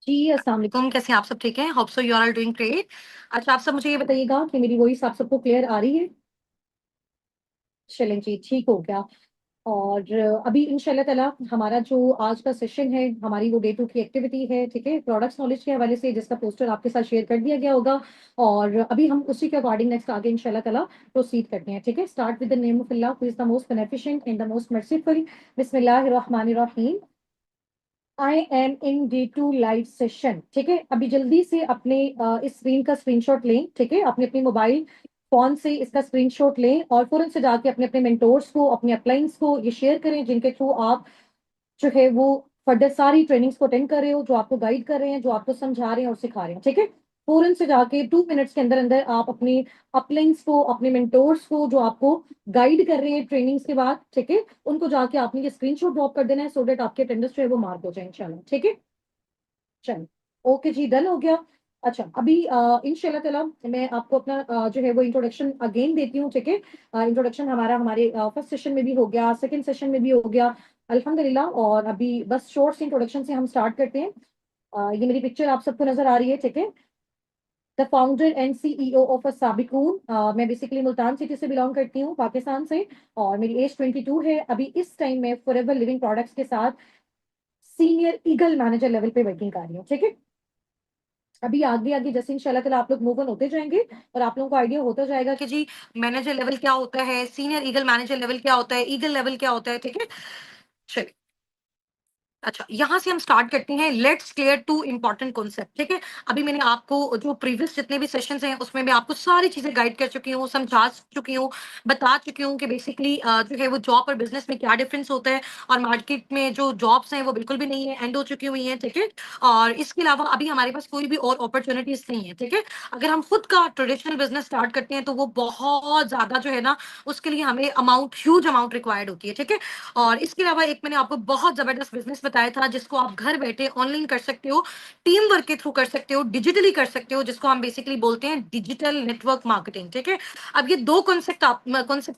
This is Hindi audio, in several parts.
जी, अस्सलाम वालेकुम। कैसे हैं आप सब? ठीक हैं? Hope so you are all doing great. अच्छा, आप सब मुझे ये बताइएगा कि मेरी वॉइस आप सबको क्लियर आ रही है? चलें जी, ठीक हो गया। और अभी इंशाल्लाह ताला हमारा जो आज का सेशन है, हमारी वो डे 2 की एक्टिविटी है, ठीक है? प्रोडक्ट्स नॉलेज के हवाले से, जिसका पोस्टर आपके साथ शेयर कर दिया गया होगा। और अभी हम उसी के अकॉर्डिंग नेक्स्ट आगे इंशाल्लाह ताला प्रोसीड करते हैं, ठीक है? Start with the name of Allah who is the most beneficent and the most merciful. बिस्मिल्लाहिर रहमानिर रहीम। I am in day 2 live session, ठीक है? अभी जल्दी से अपने इस स्क्रीन का स्क्रीनशॉट लें, ठीक है? अपने अपने मोबाइल फोन से इसका स्क्रीनशॉट लें और फौरन से जाके अपने अपने मेंटोर्स को, अपने अपलाइंस को ये शेयर करें, जिनके थ्रू आप जो है वो फर्दर सारी ट्रेनिंग्स को अटेंड कर रहे हो, जो आपको गाइड कर रहे हैं, जो आपको समझा रहे हैं और सिखा रहे हैं, ठीक है? फौरन से जाके 2 मिनट्स के अंदर अंदर आप अपने अपलाइंस को, अपने मेंटोर्स को, जो आपको गाइड कर रहे हैं ट्रेनिंग्स के बाद, ठीक है, उनको जाके आपने ये स्क्रीनशॉट ड्रॉप कर देना है, सो दैट आपके अटेंडेंस जो है वो मार्क हो जाए इंशाल्लाह, ठीक है? चलो, ओके जी, डन हो गया। अच्छा, अभी इंशाल्लाह ताला मैं आपको अपना जो है वो इंट्रोडक्शन अगेन देती हूँ, ठीक है? इंट्रोडक्शन हमारे फर्स्ट सेशन में भी हो गया, सेकंड सेशन में भी हो गया, अल्हम्दुलिल्लाह। और अभी बस शॉर्ट इंट्रोडक्शन से हम स्टार्ट करते हैं। ये मेरी पिक्चर आप सबको नजर आ रही है, ठीक है? The founder and CEO of a Sabiqun. मैं बेसिकली मुल्तान सिटी से बिलोंग करती हूँ, पाकिस्तान से। और मेरी एज 22 है। अभी इस टाइम में फॉरएवर लिविंग प्रोडक्ट्स के साथ सीनियर ईगल मैनेजर लेवल पे वर्किंग कर रही हूँ, ठीक है? अभी आगे आगे जैसे इंशाल्लाह ताला आप लोग मूव ऑन होते जाएंगे और आप लोगों को आइडिया होता जाएगा कि जी मैनेजर लेवल क्या होता है, सीनियर ईगल मैनेजर लेवल क्या होता है, ईगल लेवल क्या होता है, ठीक है? चलिए, अच्छा, यहाँ से हम स्टार्ट करते हैं। Let's clear two important concept, ठीक है? अभी मैंने आपको जो प्रीवियस जितने भी सेशंस हैं उसमें मैं आपको सारी चीजें गाइड कर चुकी हूँ, समझा चुकी हूँ, बता चुकी हूँ कि बेसिकली जो है वो जॉब और बिजनेस में क्या डिफरेंस होता है। और मार्केट में जो जॉब्स हैं वो बिल्कुल भी नहीं है, एंड हो चुकी हुई हैं, ठीक है? और इसके अलावा अभी हमारे पास कोई भी और अपॉर्चुनिटीज नहीं है, ठीक है? अगर हम खुद का ट्रेडिशनल बिजनेस स्टार्ट करते हैं तो वो बहुत ज्यादा जो है ना, उसके लिए हमें अमाउंट, ह्यूज अमाउंट रिक्वायर्ड होती है, ठीक है? और इसके अलावा एक मैंने आपको बहुत जबरदस्त बिजनेस बताया था, जिसको आप घर बैठे ऑनलाइन कर सकते हो, टीम वर्क के थ्रू कर सकते हो, डिजिटली कर सकते हो, जिसको हम बेसिकली बोलते हैं डिजिटल नेटवर्क मार्केटिंग, ठीक है? अब ये दो कॉन्सेप्ट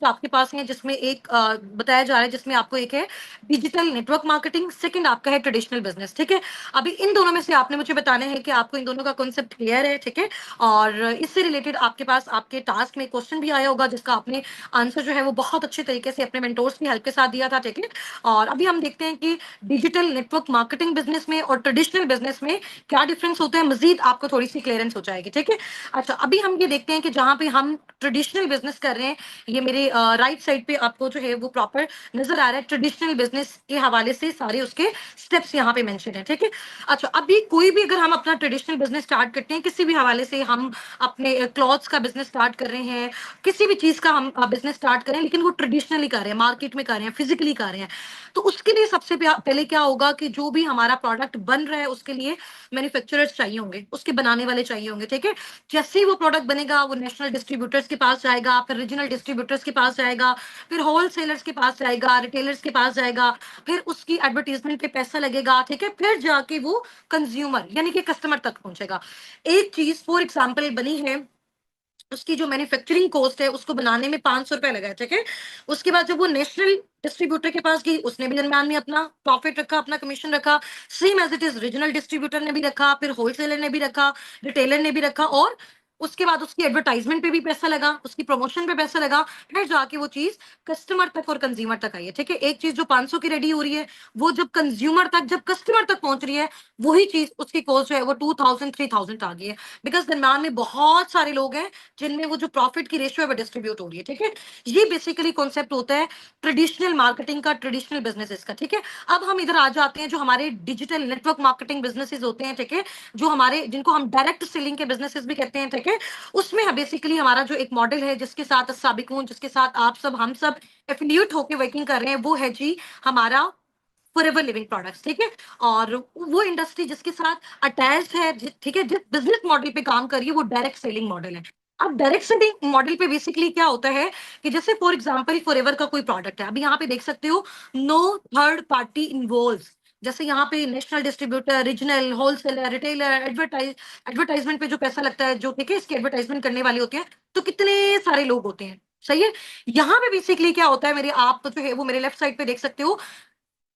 आपके पास हैं, जिसमें एक बताया जा रहा है, जिसमें आपको एक है डिजिटल नेटवर्क मार्केटिंग, सेकंड आपका है ट्रेडिशनल बिजनेस, ठीक है? अभी इन दोनों में से आपने मुझे बताना है कि आपको इन दोनों का कॉन्सेप्ट क्लियर है, ठीक है? और इससे रिलेटेड आपके पास आपके टास्क में क्वेश्चन भी आया होगा, जिसका आपने आंसर जो है वो बहुत अच्छे तरीके से अपने मेंटोर्स की हेल्प के साथ दिया था, ठीक है? और अभी हम देखते हैं कि डिजिटल नेटवर्क मार्केटिंग बिजनेस में और ट्रेडिशनल बिजनेस में क्या डिफरेंस होता है, मजीद आपको थोड़ी सी क्लियरेंस हो जाएगी, ठीक है? अच्छा, अभी हम ये देखते हैं कि जहां पे हम ट्रेडिशनल बिजनेस कर रहे हैं, ये मेरे राइट साइड पे आपको जो है वो प्रॉपर नजर आ रहा है। ट्रेडिशनल बिजनेस के हवाले से सारे उसके स्टेप्स यहाँ पे मेंशन है, ठीक है? अच्छा, अभी कोई भी अगर हम अपना ट्रेडिशनल बिजनेस स्टार्ट करते हैं, किसी भी हवाले से, हम अपने क्लॉथ्स का बिजनेस स्टार्ट कर रहे हैं, किसी भी चीज का हम बिजनेस स्टार्ट करें, लेकिन वो ट्रेडिशनली कर रहे हैं, मार्केट में कर रहे हैं, फिजिकली कर रहे हैं, तो उसके लिए सबसे पहले क्या होगा कि जो भी हमारा प्रोडक्ट बन रहा है उसके लिए मैन्युफैक्चरर्स चाहिए होंगे, उसके बनाने वाले चाहिए होंगे, ठीक है? जैसे ही वो प्रोडक्ट बनेगा, वो नेशनल डिस्ट्रीब्यूटर्स के पास जाएगा, फिर रीजनल डिस्ट्रीब्यूटर्स के पास जाएगा, फिर होलसेलर्स के पास जाएगा, रिटेलर्स के पास जाएगा, फिर उसकी एडवर्टीजमेंट पे पैसा लगेगा, ठीक है? फिर जाके वो कंज्यूमर यानी कि कस्टमर तक पहुंचेगा। एक चीज फॉर एग्जाम्पल बनी है, उसकी जो मैन्युफैक्चरिंग कॉस्ट है उसको बनाने में 500 रुपए लगा है, ठीक है? उसके बाद जब वो नेशनल डिस्ट्रीब्यूटर के पास गई, उसने भी दरम्यान में अपना प्रॉफिट रखा, अपना कमीशन रखा। Same as it is regional distributor ने भी रखा, फिर होलसेलर ने भी रखा, रिटेलर ने भी रखा, और उसके बाद उसकी एडवर्टाइजमेंट पे भी पैसा लगा, उसकी प्रमोशन पे पैसा लगा, फिर जाके वो चीज कस्टमर तक और कंज्यूमर तक आई है, ठीक है? एक चीज जो 500 की रेडी हो रही है, वो जब कंज्यूमर तक, जब कस्टमर तक पहुंच रही है, वही चीज उसकी कॉस्ट जो है वो 2000 3000 आ गई है। बिकॉज दरम्यान में बहुत सारे लोग हैं जिनमें वो जो प्रॉफिट की रेशियो है वो डिस्ट्रीब्यूट हो रही है, ठीक है? ये बेसिकली कॉन्सेप्ट होता है ट्रेडिशनल मार्केटिंग का, ट्रेडिशनल बिजनेसेस का, ठीक है? अब हम इधर आ जाते हैं, जो हमारे डिजिटल नेटवर्क मार्केटिंग बिजनेसेस होते हैं, ठीक है? जो हमारे, जिनको हम डायरेक्ट सेलिंग के बिजनेसेस भी कहते हैं, ठीक है? उसमें बेसिकली हमारा जो एक मॉडल है, जिसके साथ साबिकून, जिसके साथ आप सब, हम सब एफिलिएट होकर वर्किंग कर रहे हैं, वो है जी हमारा फॉरएवर लिविंग प्रोडक्ट्स, ठीक है? और वो इंडस्ट्री जिसके साथ अटैच है, ठीक है, जिस बिजनेस मॉडल पे काम कर रही है, वो डायरेक्ट सेलिंग मॉडल है। अब डायरेक्ट सेलिंग मॉडल पे बेसिकली क्या होता है कि जैसे फॉर एग्जांपल फॉरएवर का कोई प्रोडक्ट है, अभी यहाँ पे देख सकते हो, नो थर्ड पार्टी इन्वॉल्व। जैसे यहाँ पे national distributor, regional, wholesaler, retailer, advertisement पे जो पैसा लगता है, जो ठीक है इसके एडवर्टाइजमेंट करने वाले होते हैं, तो कितने सारे लोग होते हैं, सही है? यहाँ पे बेसिकली क्या होता है, मेरे आप जो है वो मेरे लेफ्ट साइड पे देख सकते हो,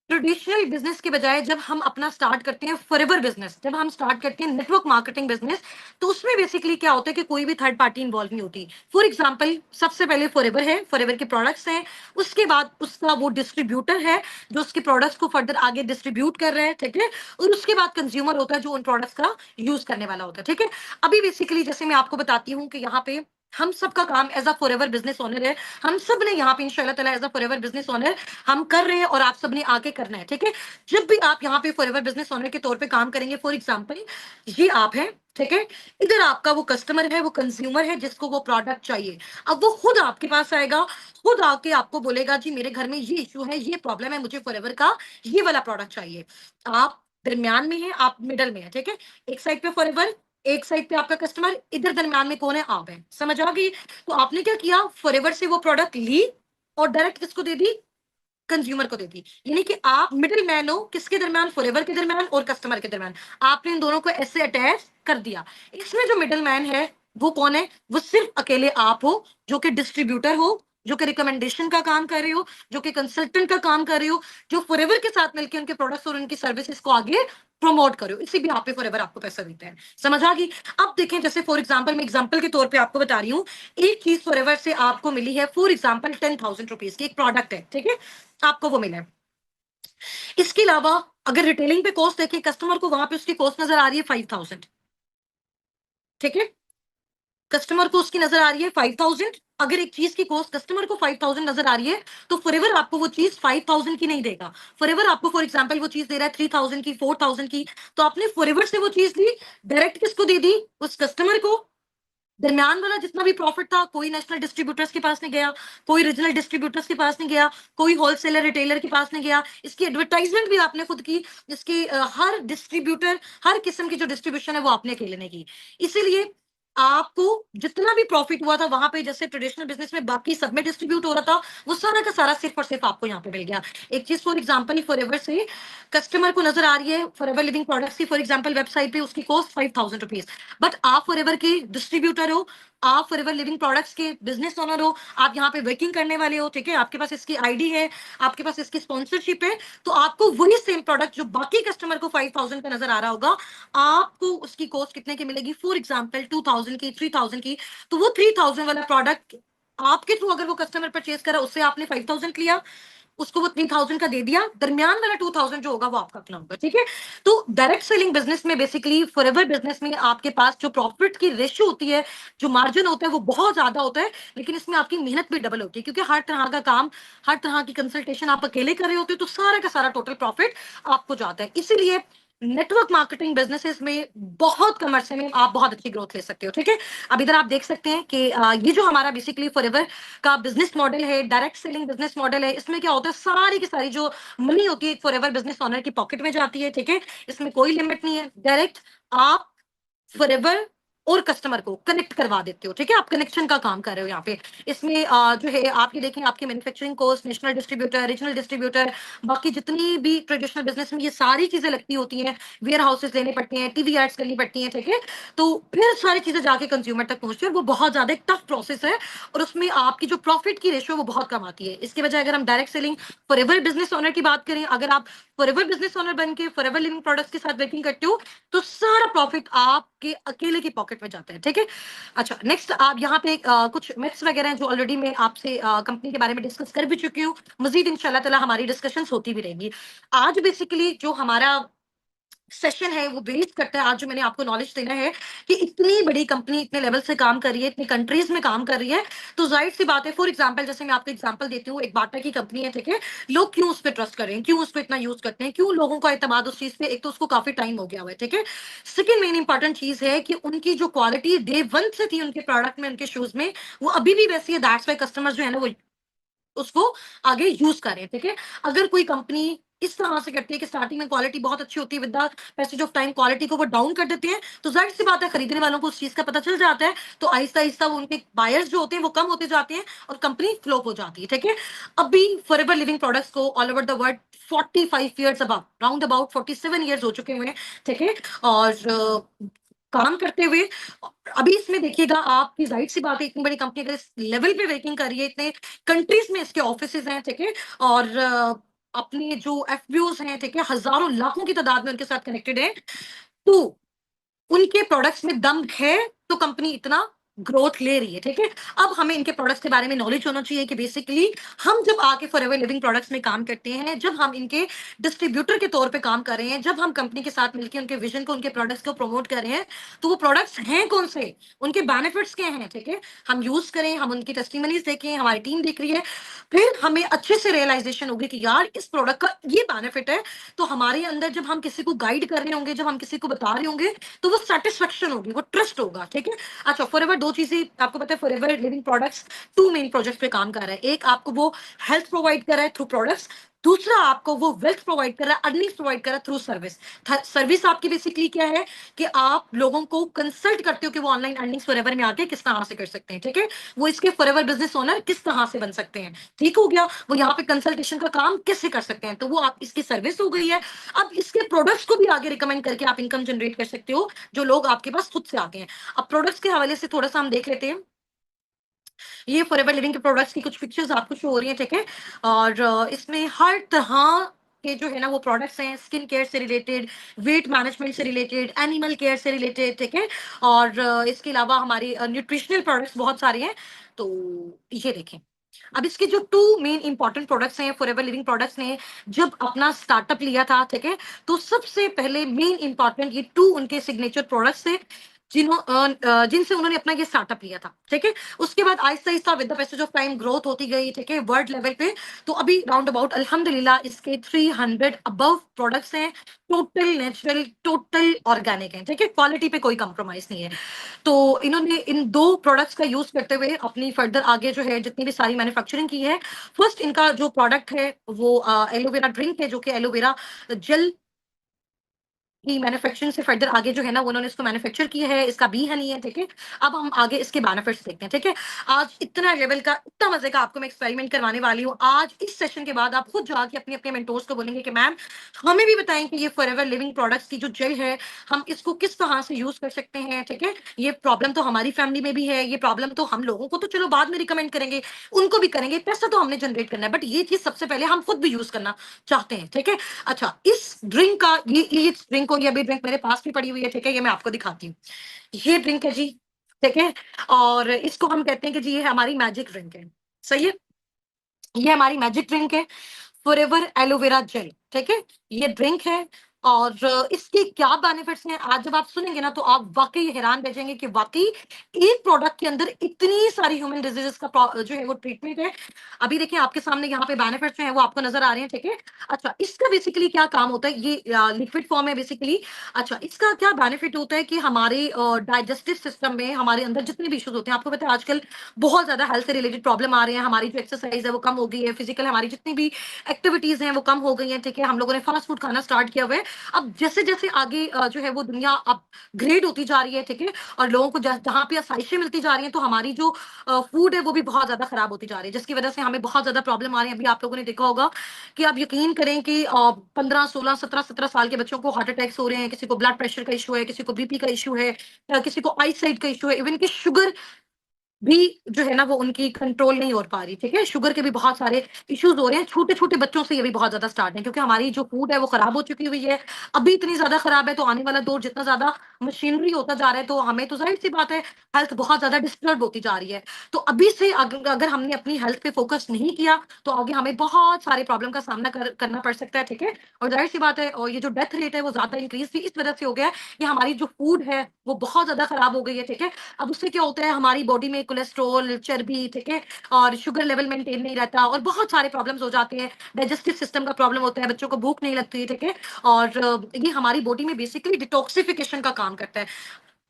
ट्रेडिशनल बिजनेस के बजाय जब हम अपना स्टार्ट करते हैं फॉरएवर बिजनेस, जब हम स्टार्ट करते हैं नेटवर्क मार्केटिंग बिजनेस, तो उसमें बेसिकली क्या होता है कि कोई भी थर्ड पार्टी इन्वॉल्व नहीं होती। फॉर एग्जांपल सबसे पहले फॉरएवर है, फॉरएवर के प्रोडक्ट्स हैं, उसके बाद उसका वो डिस्ट्रीब्यूटर है जो उसके प्रोडक्ट्स को फर्दर आगे डिस्ट्रीब्यूट कर रहा है, ठीक है, और उसके बाद कंज्यूमर होता है जो उन प्रोडक्ट्स का यूज करने वाला होता है, ठीक है। अभी बेसिकली जैसे मैं आपको बताती हूँ कि यहाँ पे हम सबका काम as a forever business owner है, हम सब ने यहाँ पे इंशाल्लाह ताला as a forever business owner हम कर रहे हैं और आप सब ने आगे करना है, ठीक है। जब भी आप यहाँ पे फॉरएवर बिजनेस ओनर के तौर पे काम करेंगे, फॉर एग्जांपल ये आप हैं, ठीक है, इधर आपका वो कस्टमर है, वो कंज्यूमर है जिसको वो प्रोडक्ट चाहिए। अब वो खुद आपके पास आएगा, खुद आके आपको बोलेगा जी मेरे घर में ये इशू है, ये प्रॉब्लम है, मुझे फॉरएवर का ये वाला प्रोडक्ट चाहिए। आप दरमियान में है, आप मिडल में है, ठीक है। एक साइड पे फॉरएवर, एक साइड पे आपका कस्टमर, इधर दरमियान में कौन है? आप है। समझ आ गई? तो आपने क्या किया, फॉरएवर से वो प्रोडक्ट ली और डायरेक्ट किसको दे दी? कंज्यूमर को देती। यानी कि आप मिडिल मैन हो किसके दरमियान? फॉरएवर के दरमियान और कस्टमर के दरमियान। आपने इन दोनों को ऐसे अटैच कर दिया। इसमें जो मिडिल मैन है वो कौन है? वो सिर्फ अकेले आप हो, जो कि डिस्ट्रीब्यूटर हो, जो कि रिकमेंडेशन का काम कर रहे हो, जो कि कंसल्टेंट का काम कर रहे हो, जो फॉरएवर के साथ मिलकर उनके प्रोडक्ट्स और उनकी सर्विसेज को आगे प्रमोट करो। इसी भी आप पे फॉरएवर आपको पैसा देते हैं। समझ आ गई? अब देखें, जैसे फॉर एग्जाम्पल, मैं एग्जाम्पल के तौर पे आपको बता रही हूँ, एक चीज फॉरएवर से आपको मिली है फॉर एग्जाम्पल 10,000 रुपीज की, एक प्रोडक्ट है, ठीक है, आपको वो मिला है। इसके अलावा अगर रिटेलिंग पे कॉस्ट देखें, कस्टमर को वहां पे उसकी कॉस्ट नजर आ रही है 5,000, ठीक है, कस्टमर को उसकी नजर आ रही है 5,000। अगर एक चीज की कॉस्ट कस्टमर को 5,000 नजर आ रही है, तो फॉरएवर आपको वो चीज 5,000 की नहीं देगा। फॉरएवर आपको फॉर एग्जांपल वो चीज दे रहा है 3,000 की, 4,000 की, तो आपने फॉरएवर से वो चीज ली, डायरेक्ट किसको दे दी? उस कस्टमर को। दरमियान वाला जितना भी प्रॉफिट था, कोई नेशनल डिस्ट्रीब्यूटर्स के पास नहीं गया, कोई रीजनल डिस्ट्रीब्यूटर्स के पास नहीं गया, कोई होलसेलर रिटेलर के पास नहीं गया। इसकी एडवर्टाइजमेंट भी आपने खुद की, इसकी हर डिस्ट्रीब्यूटर, हर किस्म की जो डिस्ट्रीब्यूशन है वो आपने अकेले ने की। इसीलिए आपको जितना भी प्रॉफिट हुआ था वहां पे, जैसे ट्रेडिशनल बिजनेस में बाकी सब में डिस्ट्रीब्यूट हो रहा था, वो सारा का सारा सिर्फ और सिर्फ आपको यहाँ पे मिल गया। एक चीज फॉर एग्जाम्पल, फॉरएवर से कस्टमर को नजर आ रही है फॉरएवर लिविंग प्रोडक्ट्स की, फॉर एग्जाम्पल वेबसाइट पे उसकी कॉस्ट 5,000 रुपीज, बट आप फॉरएवर के डिस्ट्रीब्यूटर हो, आप फॉरएवर लिविंग प्रोडक्ट्स के बिजनेस ओनर हो, आप यहाँ पे वर्किंग करने वाले हो, ठीक है, आपके पास इसकी आईडी है, आपके पास इसकी स्पॉन्सरशिप है, तो आपको वही सेम प्रोडक्ट जो बाकी कस्टमर को 5,000 का नजर आ रहा होगा, आपको उसकी कॉस्ट कितने की मिलेगी? फॉर एग्जाम्पल 2,000 की, 3,000 की। तो वो 3,000 वाला प्रोडक्ट आपके थ्रू अगर वो कस्टमर परचेज करा, उससे आपने 5,000 लिया, उसको वो 3,000 का दे दिया, दरमियान वाला 2,000 जो होगा वो आपका अपना होगा, ठीक है। तो डायरेक्ट सेलिंग बिजनेस में बेसिकली, फॉरएवर बिजनेस में आपके पास जो प्रॉफिट की रेशियो होती है, जो मार्जिन होता है, वो बहुत ज्यादा होता है, लेकिन इसमें आपकी मेहनत भी डबल होती है, क्योंकि हर तरह का काम, हर तरह की कंसल्टेशन आप अकेले कर रहे होते हो, तो सारा का सारा टोटल प्रॉफिट आपको जाता है। इसीलिए नेटवर्क मार्केटिंग बिजनेसेस में बहुत कम अरसे में आप बहुत अच्छी ग्रोथ ले सकते हो, ठीक है। अब इधर आप देख सकते हैं कि ये जो हमारा बेसिकली फॉरएवर का बिजनेस मॉडल है, डायरेक्ट सेलिंग बिजनेस मॉडल है, इसमें क्या होता है, सारी की सारी जो मनी होती है फॉरएवर बिजनेस ओनर की पॉकेट में जाती है, ठीक है। इसमें कोई लिमिट नहीं है, डायरेक्ट आप फॉरएवर और कस्टमर को कनेक्ट करवा देते हो, ठीक है, आप कनेक्शन का काम कर रहे हो यहाँ पे। इसमें जो है आप ये देखें, आपके manufacturing cost, national distributor, regional distributor, बाकी जितनी भी ट्रेडिशनल बिजनेस में ये सारी चीजें लगती होती हैं, वेयर हाउसेस लेने पड़ते हैं, टीवी एड्स करनी पड़ती हैं, ठीक है, तो फिर सारी चीजें जाके कंज्यूमर तक पहुंचती है, और वो बहुत ज्यादा एक टफ प्रोसेस है, और उसमें आपकी जो प्रॉफिट की रेशियो वो बहुत कम आती है। इसके वजह अगर हम direct selling forever business owner की बात करें, अगर आप फॉरएवर बिजनेस ओनर बन के फॉरएवर लिविंग प्रोडक्ट्स के साथ वर्किंग करते हो, तो सारा प्रॉफिट आपके अकेले की पॉकेट में जाता है, ठीक है। अच्छा, नेक्स्ट आप यहाँ पे कुछ मिथ्स वगैरह हैं जो ऑलरेडी मैं आपसे कंपनी के बारे में डिस्कस कर भी चुकी हूँ, मजीद इंशाल्लाह ताला हमारी डिस्कशंस होती भी रहेंगी। आज बेसिकली जो हमारा सेशन है वो बेस करता है, आज जो मैंने आपको नॉलेज देना है कि इतनी बड़ी कंपनी इतने लेवल से काम कर रही है, इतनी कंट्रीज में काम कर रही है, तो जाहिर सी बात है, फॉर एग्जांपल जैसे मैं आपको एग्जांपल देती हूँ, एक बाटा की कंपनी है, ठीक है, लोग क्यों उस पर ट्रस्ट कर रहे हैं, क्यों उसको इतना यूज करते हैं, क्यों लोगों का एतमाद उस चीज पे, एक तो उसको काफी टाइम हो गया हुआ है, ठीक है। सेकंड मेन इंपॉर्टेंट चीज है कि उनकी जो क्वालिटी डे वन से थी उनके प्रोडक्ट में, उनके शूज में, वो अभी भी वैसी है, दैट्स वाई कस्टमर जो है ना वो उसको आगे यूज करें, ठीक है। अगर कोई कंपनी इस तरह से करती है कि स्टार्टिंग में क्वालिटी बहुत अच्छी होती है, with the passage of time quality को वो डाउन कर देते हैं, तो जाहिर सी बात है खरीदने वालों को उस चीज का पता चल जाता है, तो आहिस्ता आहिस्ता वो उनके बायर्स जो होते हैं वो कम होते जाते हैं और कंपनी फ्लॉप हो जाती है, ठीक है। अभी फॉरएवर लिविंग प्रोडक्ट्स को all over the world 45 years about, round about 47 years हो चुके हुए हैं, ठीक है, और काम करते हुए। अभी इसमें देखिएगा, आपकी जाहिर सी बात है, इतनी बड़ी कंपनी अगर इस लेवल पे वर्किंग कर रही है, इतने कंट्रीज में इसके ऑफिसेज हैं, ठीक है, और अपने जो एफबीओज हैं, ठीक है, हजारों लाखों की तादाद में उनके साथ कनेक्टेड है, तो उनके प्रोडक्ट्स में दम है, तो कंपनी इतना ग्रोथ ले रही है, ठीक है। अब हमें इनके प्रोडक्ट्स के बारे में नॉलेज होना चाहिए कि बेसिकली हम जब आके फॉरएवर लिविंग प्रोडक्ट्स में काम करते हैं, जब हम इनके डिस्ट्रीब्यूटर के तौर पे काम कर रहे हैं, जब हम कंपनी के साथ मिलकर उनके विजन को, उनके प्रोडक्ट्स को प्रमोट कर रहे हैं, तो वो प्रोडक्ट्स हैं कौन से, उनके बेनिफिट्स क्या हैं, ठीक है। हम यूज करें, हम उनकी टेस्टिमनीज देखें, हमारी टीम देख रही है, फिर हमें अच्छे से रियलाइजेशन होगी कि यार इस प्रोडक्ट का ये बेनिफिट है, तो हमारे अंदर जब हम किसी को गाइड कर रहे होंगे, जब हम किसी को बता रहे होंगे, तो वो सेटिस्फेक्शन होगी, वो ट्रस्ट होगा, ठीक है। अच्छा, फॉरएवर दो चीजें आपको पता है, forever living products two main project पे काम कर रहा है। एक आपको वो हेल्थ प्रोवाइड कर रहा है थ्रू प्रोडक्ट्स, दूसरा आपको वो वेल्थ प्रोवाइड कर रहा है, अर्निंग्स प्रोवाइड कर रहा है थ्रू सर्विस। सर्विस आपकी बेसिकली क्या है कि आप लोगों को कंसल्ट करते हो कि वो ऑनलाइन अर्निंग्स फॉरएवर में आके किस तरह से कर सकते हैं, ठीक है। वो इसके फॉरएवर बिजनेस ओनर किस तरह से बन सकते हैं, ठीक हो गया। वो यहाँ पे कंसल्टेशन का काम कैसे कर सकते हैं, तो वो आप इसकी सर्विस हो गई है। अब इसके प्रोडक्ट्स को भी आगे रिकमेंड करके आप इनकम जनरेट कर सकते हो, जो लोग आपके पास खुद से आते हैं। अब प्रोडक्ट्स के हवाले से थोड़ा सा हम देख लेते हैं। ये फॉरएवर लिविंग के प्रोडक्ट्स की कुछ पिक्चर्स आपको शो हो रही हैं, ठीक है। और इसमें हर तरह के जो है ना वो प्रोडक्ट्स हैं, स्किन केयर से रिलेटेड, वेट मैनेजमेंट से रिलेटेड, एनिमल केयर से रिलेटेड, ठीक है। और इसके अलावा हमारी न्यूट्रिशनल प्रोडक्ट्स बहुत सारे हैं। तो ये देखें, अब इसके जो टू मेन इंपॉर्टेंट प्रोडक्ट्स हैं फॉरएवर लिविंग प्रोडक्ट्स ने जब अपना स्टार्टअप लिया था, ठीक है, तो सबसे पहले मेन इंपॉर्टेंट ये टू उनके सिग्नेचर प्रोडक्ट्स थे, जिनसे उन्होंने अपना ये स्टार्टअप लिया था, ठीक है। उसके बाद Aahista Aahista with the passage of time growth होती गई, ठीक है, वर्ल्ड लेवल पे। तो अभी राउंड अबाउट अल्हम्दुलिल्लाह इसके 300 अबव प्रोडक्ट्स हैं, टोटल नेचुरल, टोटल ऑर्गेनिक है, ठीक है, क्वालिटी पे कोई कॉम्प्रोमाइज नहीं है। तो इन्होंने इन दो प्रोडक्ट्स का यूज करते हुए अपनी फर्दर आगे जो है जितनी भी सारी मैन्युफैक्चरिंग की है। फर्स्ट इनका जो प्रोडक्ट है वो एलोवेरा ड्रिंक है, जो कि एलोवेरा जेल की मैन्युफैक्चरिंग से फर्दर आगे जो है ना वो उन्होंने इसको मैन्युफैक्चर किया है, इसका बी हनी है, ठीक है। अब हम आगे इसके बेनिफिट्स देखते हैं, ठीक है। आज इतना लेवल का, इतना मजे का आपको मैं एक्सपेरिमेंट करवाने वाली हूँ। आज इस सेशन के बाद आप खुद जाके अपने अपने मेंटोर्स को बोलेंगे कि मैम हमें भी बताएं कि ये फॉरएवर लिविंग प्रोडक्ट्स की जो जेल है हम इसको किस तरह से यूज कर सकते हैं, ठीक है। ये प्रॉब्लम तो हमारी फैमिली में भी है, ये प्रॉब्लम तो हम लोगों को तो चलो बाद में रिकमेंड करेंगे, उनको भी करेंगे, पैसा तो हमने जनरेट करना है, बट ये चीज सबसे पहले हम खुद भी यूज करना चाहते हैं, ठीक है। अच्छा, इस ड्रिंक का ये ड्रिंक को, ये अभी ड्रिंक मेरे पास भी पड़ी हुई है, ठीक है, ये मैं आपको दिखाती हूँ। ये ड्रिंक है जी, ठीक है। और इसको हम कहते हैं कि जी ये हमारी मैजिक ड्रिंक है, सही है। ये हमारी मैजिक ड्रिंक है, फॉरएवर एलोवेरा जेल, ठीक है। ये ड्रिंक है और इसके क्या बेनिफिट्स हैं आज जब आप सुनेंगे ना तो आप वाकई हैरान रह जाएंगे कि वाकई एक प्रोडक्ट के अंदर इतनी सारी ह्यूमन डिजीजेस का जो है वो ट्रीटमेंट है। अभी देखिए आपके सामने यहाँ पे बेनिफिट्स जो है वो आपको नजर आ रहे हैं, ठीक है। अच्छा, इसका बेसिकली क्या काम होता है, ये लिक्विड फॉर्म है बेसिकली। अच्छा, इसका क्या बेनिफिट होता है कि हमारे डाइजेस्टिव सिस्टम में हमारे अंदर जितने भी इश्यूज होते हैं, आपको पता है आजकल बहुत ज्यादा हेल्थ से रिलेटेड प्रॉब्लम आ रहे हैं, हमारी जो एक्सरसाइज है वो कम हो गई है, फिजिकल हमारी जितनी भी एक्टिविटीज हैं वो कम हो गई हैं, ठीक है। हम लोगों ने फास्ट फूड खाना स्टार्ट किया हुआ है। अब जैसे जैसे आगे जो है वो दुनिया अपग्रेड होती जा रही है, ठीक है, और लोगों को जहां पे आसाइशें मिलती जा रही हैं, तो हमारी जो फूड है वो भी बहुत ज्यादा खराब होती जा रही है, जिसकी वजह से हमें बहुत ज्यादा प्रॉब्लम आ रही है। अभी आप लोगों ने देखा होगा कि आप यकीन करें कि 15 16 17 17 साल के बच्चों को हार्ट अटैक्स हो रहे हैं, किसी को ब्लड प्रेशर का इशू है, किसी को बीपी का इशू है, किसी को आई साइड का इशू है, इवन कि शुगर भी जो है ना वो उनकी कंट्रोल नहीं हो पा रही, ठीक है। शुगर के भी बहुत सारे इश्यूज हो रहे हैं, छोटे छोटे बच्चों से ये भी बहुत ज्यादा स्टार्ट है, क्योंकि हमारी जो फूड है वो खराब हो चुकी हुई है। अभी इतनी ज्यादा खराब है तो आने वाला दौर जितना ज्यादा मशीनरी होता जा रहा है, तो हमें तो जाहिर सी बात है हेल्थ बहुत ज्यादा डिस्टर्ब होती जा रही है। तो अभी से अगर हमने अपनी हेल्थ पे फोकस नहीं किया तो आगे हमें बहुत सारे प्रॉब्लम का सामना करना पड़ सकता है, ठीक है। और जाहिर सी बात है, और ये जो डेथ रेट है वो ज्यादा इंक्रीज भी इस वजह से हो गया है कि हमारी जो फूड है वो बहुत ज्यादा खराब हो गई है, ठीक है। अब उससे क्या होता है, हमारी बॉडी में कोलेस्ट्रॉल, चर्बी, ठीक है, और शुगर लेवल मेंटेन नहीं रहता, और बहुत सारे प्रॉब्लम्स हो जाते हैं। डाइजेस्टिव सिस्टम का प्रॉब्लम होता है, बच्चों को भूख नहीं लगती, ठीक है। और ये हमारी बॉडी में बेसिकली डिटॉक्सिफिकेशन का काम करता है,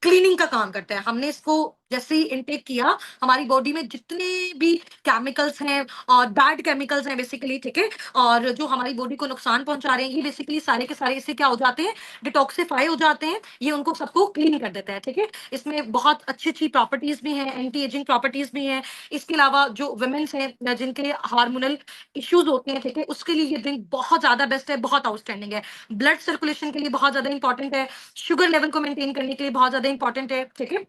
क्लीनिंग का काम करता है। हमने इसको जैसे ही इनटेक किया, हमारी बॉडी में जितने भी केमिकल्स हैं और बैड केमिकल्स हैं बेसिकली, ठीक है, और जो हमारी बॉडी को नुकसान पहुंचा रहे हैं, ये बेसिकली सारे के सारे इससे क्या हो जाते हैं, डिटॉक्सिफाई हो जाते हैं। ये उनको सबको क्लीन कर देता है, ठीक है। इसमें बहुत अच्छी अच्छी प्रॉपर्टीज भी हैं, एंटी एजिंग प्रॉपर्टीज भी हैं। इसके अलावा जो वुमेन्स हैं जिनके हार्मोनल इश्यूज होते हैं, ठीक है, उसके लिए ये ड्रिंक बहुत ज्यादा बेस्ट है, बहुत आउटस्टैंडिंग है। ब्लड सर्कुलेशन के लिए बहुत ज्यादा इंपॉर्टेंट है, शुगर लेवल को मेंटेन करने के लिए बहुत ज्यादा इंपॉर्टेंट है, ठीक है।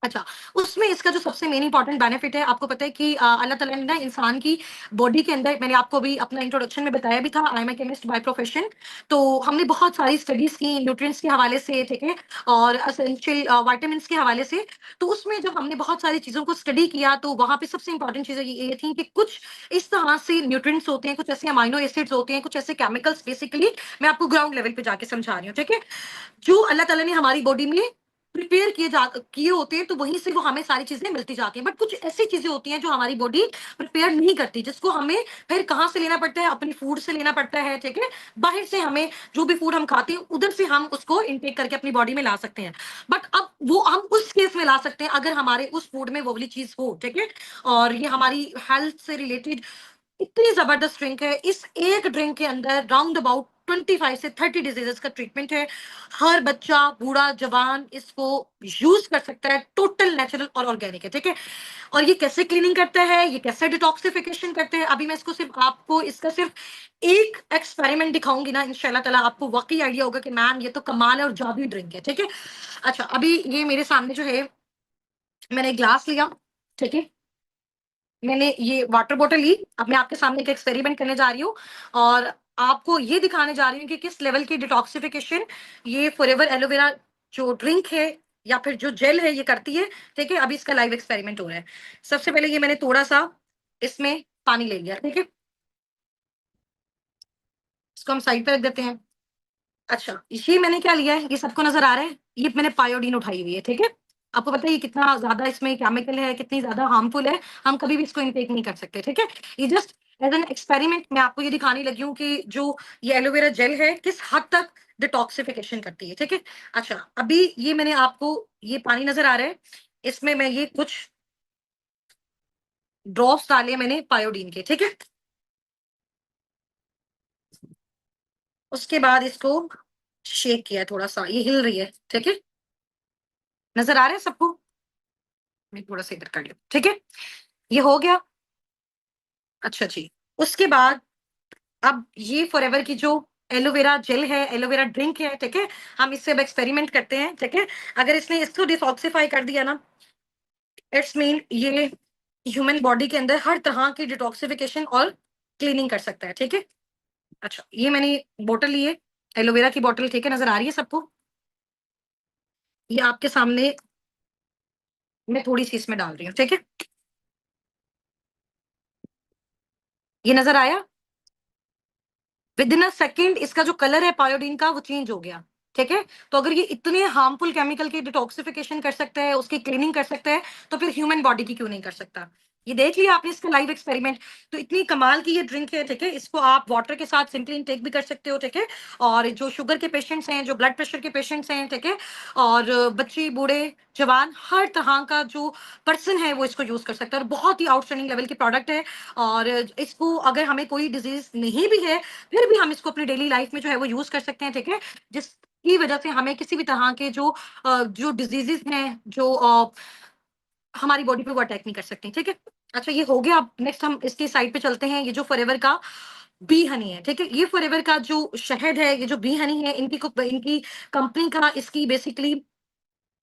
अच्छा, उसमें इसका जो सबसे मेन इंपॉर्टेंट बेनिफिट है, आपको पता है कि अल्लाह ताला ने ना इंसान की बॉडी के अंदर, मैंने आपको भी अपना इंट्रोडक्शन में बताया भी था, I am a chemist by profession. तो हमने बहुत सारी स्टडीज़ की न्यूट्रिएंट्स के हवाले से, ठीक है? और एसेंशियल विटामिन्स के हवाले से। तो उसमें जब हमने बहुत सारी चीज़ों को स्टडी किया, तो वहाँ पे सबसे इंपॉर्टेंट चीज़ें ये थी कि कुछ इस तरह से न्यूट्रिएंट्स होते हैं, कुछ ऐसे अमाइनो एसिड्स होते हैं, कुछ ऐसे केमिकल्स, बेसिकली मैं आपको ग्राउंड लेवल पे जाके समझा रही हूँ, ठीक है? जो अल्लाह ताला ने हमारी बॉडी में प्रिपेयर किए होते हैं, तो वहीं से वो हमें सारी चीज़ें मिलती जाती हैं। बट कुछ ऐसी चीज़ें होती हैं जो हमारी बॉडी प्रिपेयर नहीं करती, जिसको हमें फिर कहाँ से लेना पड़ता है? अपनी फूड से लेना पड़ता है, ठीक है? बाहर से हमें जो भी फूड हम खाते हैं, उधर से हम उसको इनटेक करके अपनी बॉडी में ला सकते हैं। बट अब वो हम उस केस में ला सकते हैं अगर हमारे उस फूड में वो वाली चीज़ हो, ठीक है? और ये हमारी हेल्थ से रिलेटेड इतनी जबरदस्त ड्रिंक है। इस एक ड्रिंक के अंदर राउंड अबाउट 25 से 30 डिजीजेस का ट्रीटमेंट है। हर बच्चा, बूढ़ा, जवान इसको यूज कर सकता है। टोटल नेचुरल और ऑर्गेनिक है, ठीक है? और ये कैसे क्लीनिंग करता है, ये कैसे डिटॉक्सिफिकेशन करते हैं, अभी मैं इसको सिर्फ आपको इसका सिर्फ एक एक्सपेरिमेंट दिखाऊंगी ना, इंशाल्लाह ताला आपको वाकई आइडिया होगा कि मैम ये तो कमाल है और जादुई ड्रिंक है, ठीक है? अच्छा, अभी ये मेरे सामने जो है, मैंने एक ग्लास लिया, ठीक है? मैंने ये वाटर बॉटल ली। अब मैं आपके सामने एक एक्सपेरिमेंट करने जा रही हूँ और आपको ये दिखाने जा रही हूँ कि किस लेवल की डिटॉक्सिफिकेशन ये फॉरएवर एलोवेरा जो ड्रिंक है या फिर जो जेल है ये करती है, ठीक है? अभी इसका लाइव एक्सपेरिमेंट हो रहा है। सबसे पहले ये मैंने थोड़ा-सा इसमें पानी ले लिया, ठीक है? इसको हम साइड पे रख देते हैं। अच्छा, ये मैंने क्या लिया है, ये सबको नज़र आ रहा है? ये मैंने पायोडीन उठाई हुई है, ठीक है? आपको पता है ये कितना ज़्यादा इसमें केमिकल है, कितनी ज़्यादा हार्मफुल है, हम कभी भी इसको इनटेक नहीं कर सकते, ठीक है? ये जस्ट एज़ एन एक्सपेरिमेंट मैं आपको ये दिखाने लगी हूँ कि जो ये एलोवेरा जेल है, किस हद तक डिटॉक्सिफिकेशन करती है, ठीक है? अच्छा, अभी ये मैंने आपको ये पानी नज़र आ रहा है, इसमें मैं ये कुछ ड्रॉप्स डाले मैंने पायोडीन के, ठीक है? उसके बाद इसको शेक किया थोड़ा-सा, ये हिल रही है, ठीक है? नज़र आ रहा है सबको? मैं थोड़ा-सा इधर कर लूँ, ठीक है? ये हो गया। अच्छा जी। उसके बाद अब ये फॉरएवर की जो एलोवेरा जेल है, एलोवेरा ड्रिंक है, ठीक है? हम इससे अब एक्सपेरिमेंट करते हैं, ठीक है? अगर इसने इसको डिटॉक्सिफाई कर दिया ना, इट्स मीन ये ह्यूमन बॉडी के अंदर हर तरह की डिटॉक्सिफिकेशन और क्लीनिंग कर सकता है, ठीक है? अच्छा, ये मैंने बॉटल ली है, एलोवेरा की बॉटल, ठीक है? नज़र आ रही है सबको? ये आपके सामने मैं थोड़ी-सी इसमें डाल रही हूँ, ठीक है? ये नज़र आया? विदिन अ सेकंड इसका जो कलर है पायोडीन का वो चेंज हो गया, ठीक है? तो अगर ये इतने हार्मफुल केमिकल की डिटॉक्सिफिकेशन कर सकता है, उसकी क्लीनिंग कर सकता है, तो फिर ह्यूमन बॉडी की क्यों नहीं कर सकता? ये देख लिया आपने इसका लाइव एक्सपेरिमेंट। तो इतनी कमाल की ये ड्रिंक है, ठीक है? इसको आप वाटर के साथ सिंपली इनटेक भी कर सकते हो, ठीक है? और जो शुगर के पेशेंट्स हैं, जो ब्लड प्रेशर के पेशेंट्स हैं, ठीक है? और बच्चे, बूढ़े, जवान, हर तरह का जो पर्सन है वो इसको यूज़ कर सकता है और बहुत ही आउटस्टैंडिंग लेवल की प्रोडक्ट है। और इसको अगर हमें कोई डिज़ीज़ नहीं भी है, फिर भी हम इसको अपनी डेली लाइफ में जो है वो यूज़ कर सकते हैं, ठीक है? जिसकी वजह से हमें किसी भी तरह के जो डिज़ीज़ेज़ हैं, जो हमारी बॉडी पे वो अटैक नहीं कर सकती, ठीक है? अच्छा, ये हो गया। अब नेक्स्ट हम इसकी साइड पे चलते हैं। ये जो फॉरएवर का बी हनी है, ठीक है? ये फॉरएवर का जो शहद है, ये जो बी हनी है, इनकी कंपनी का इसकी बेसिकली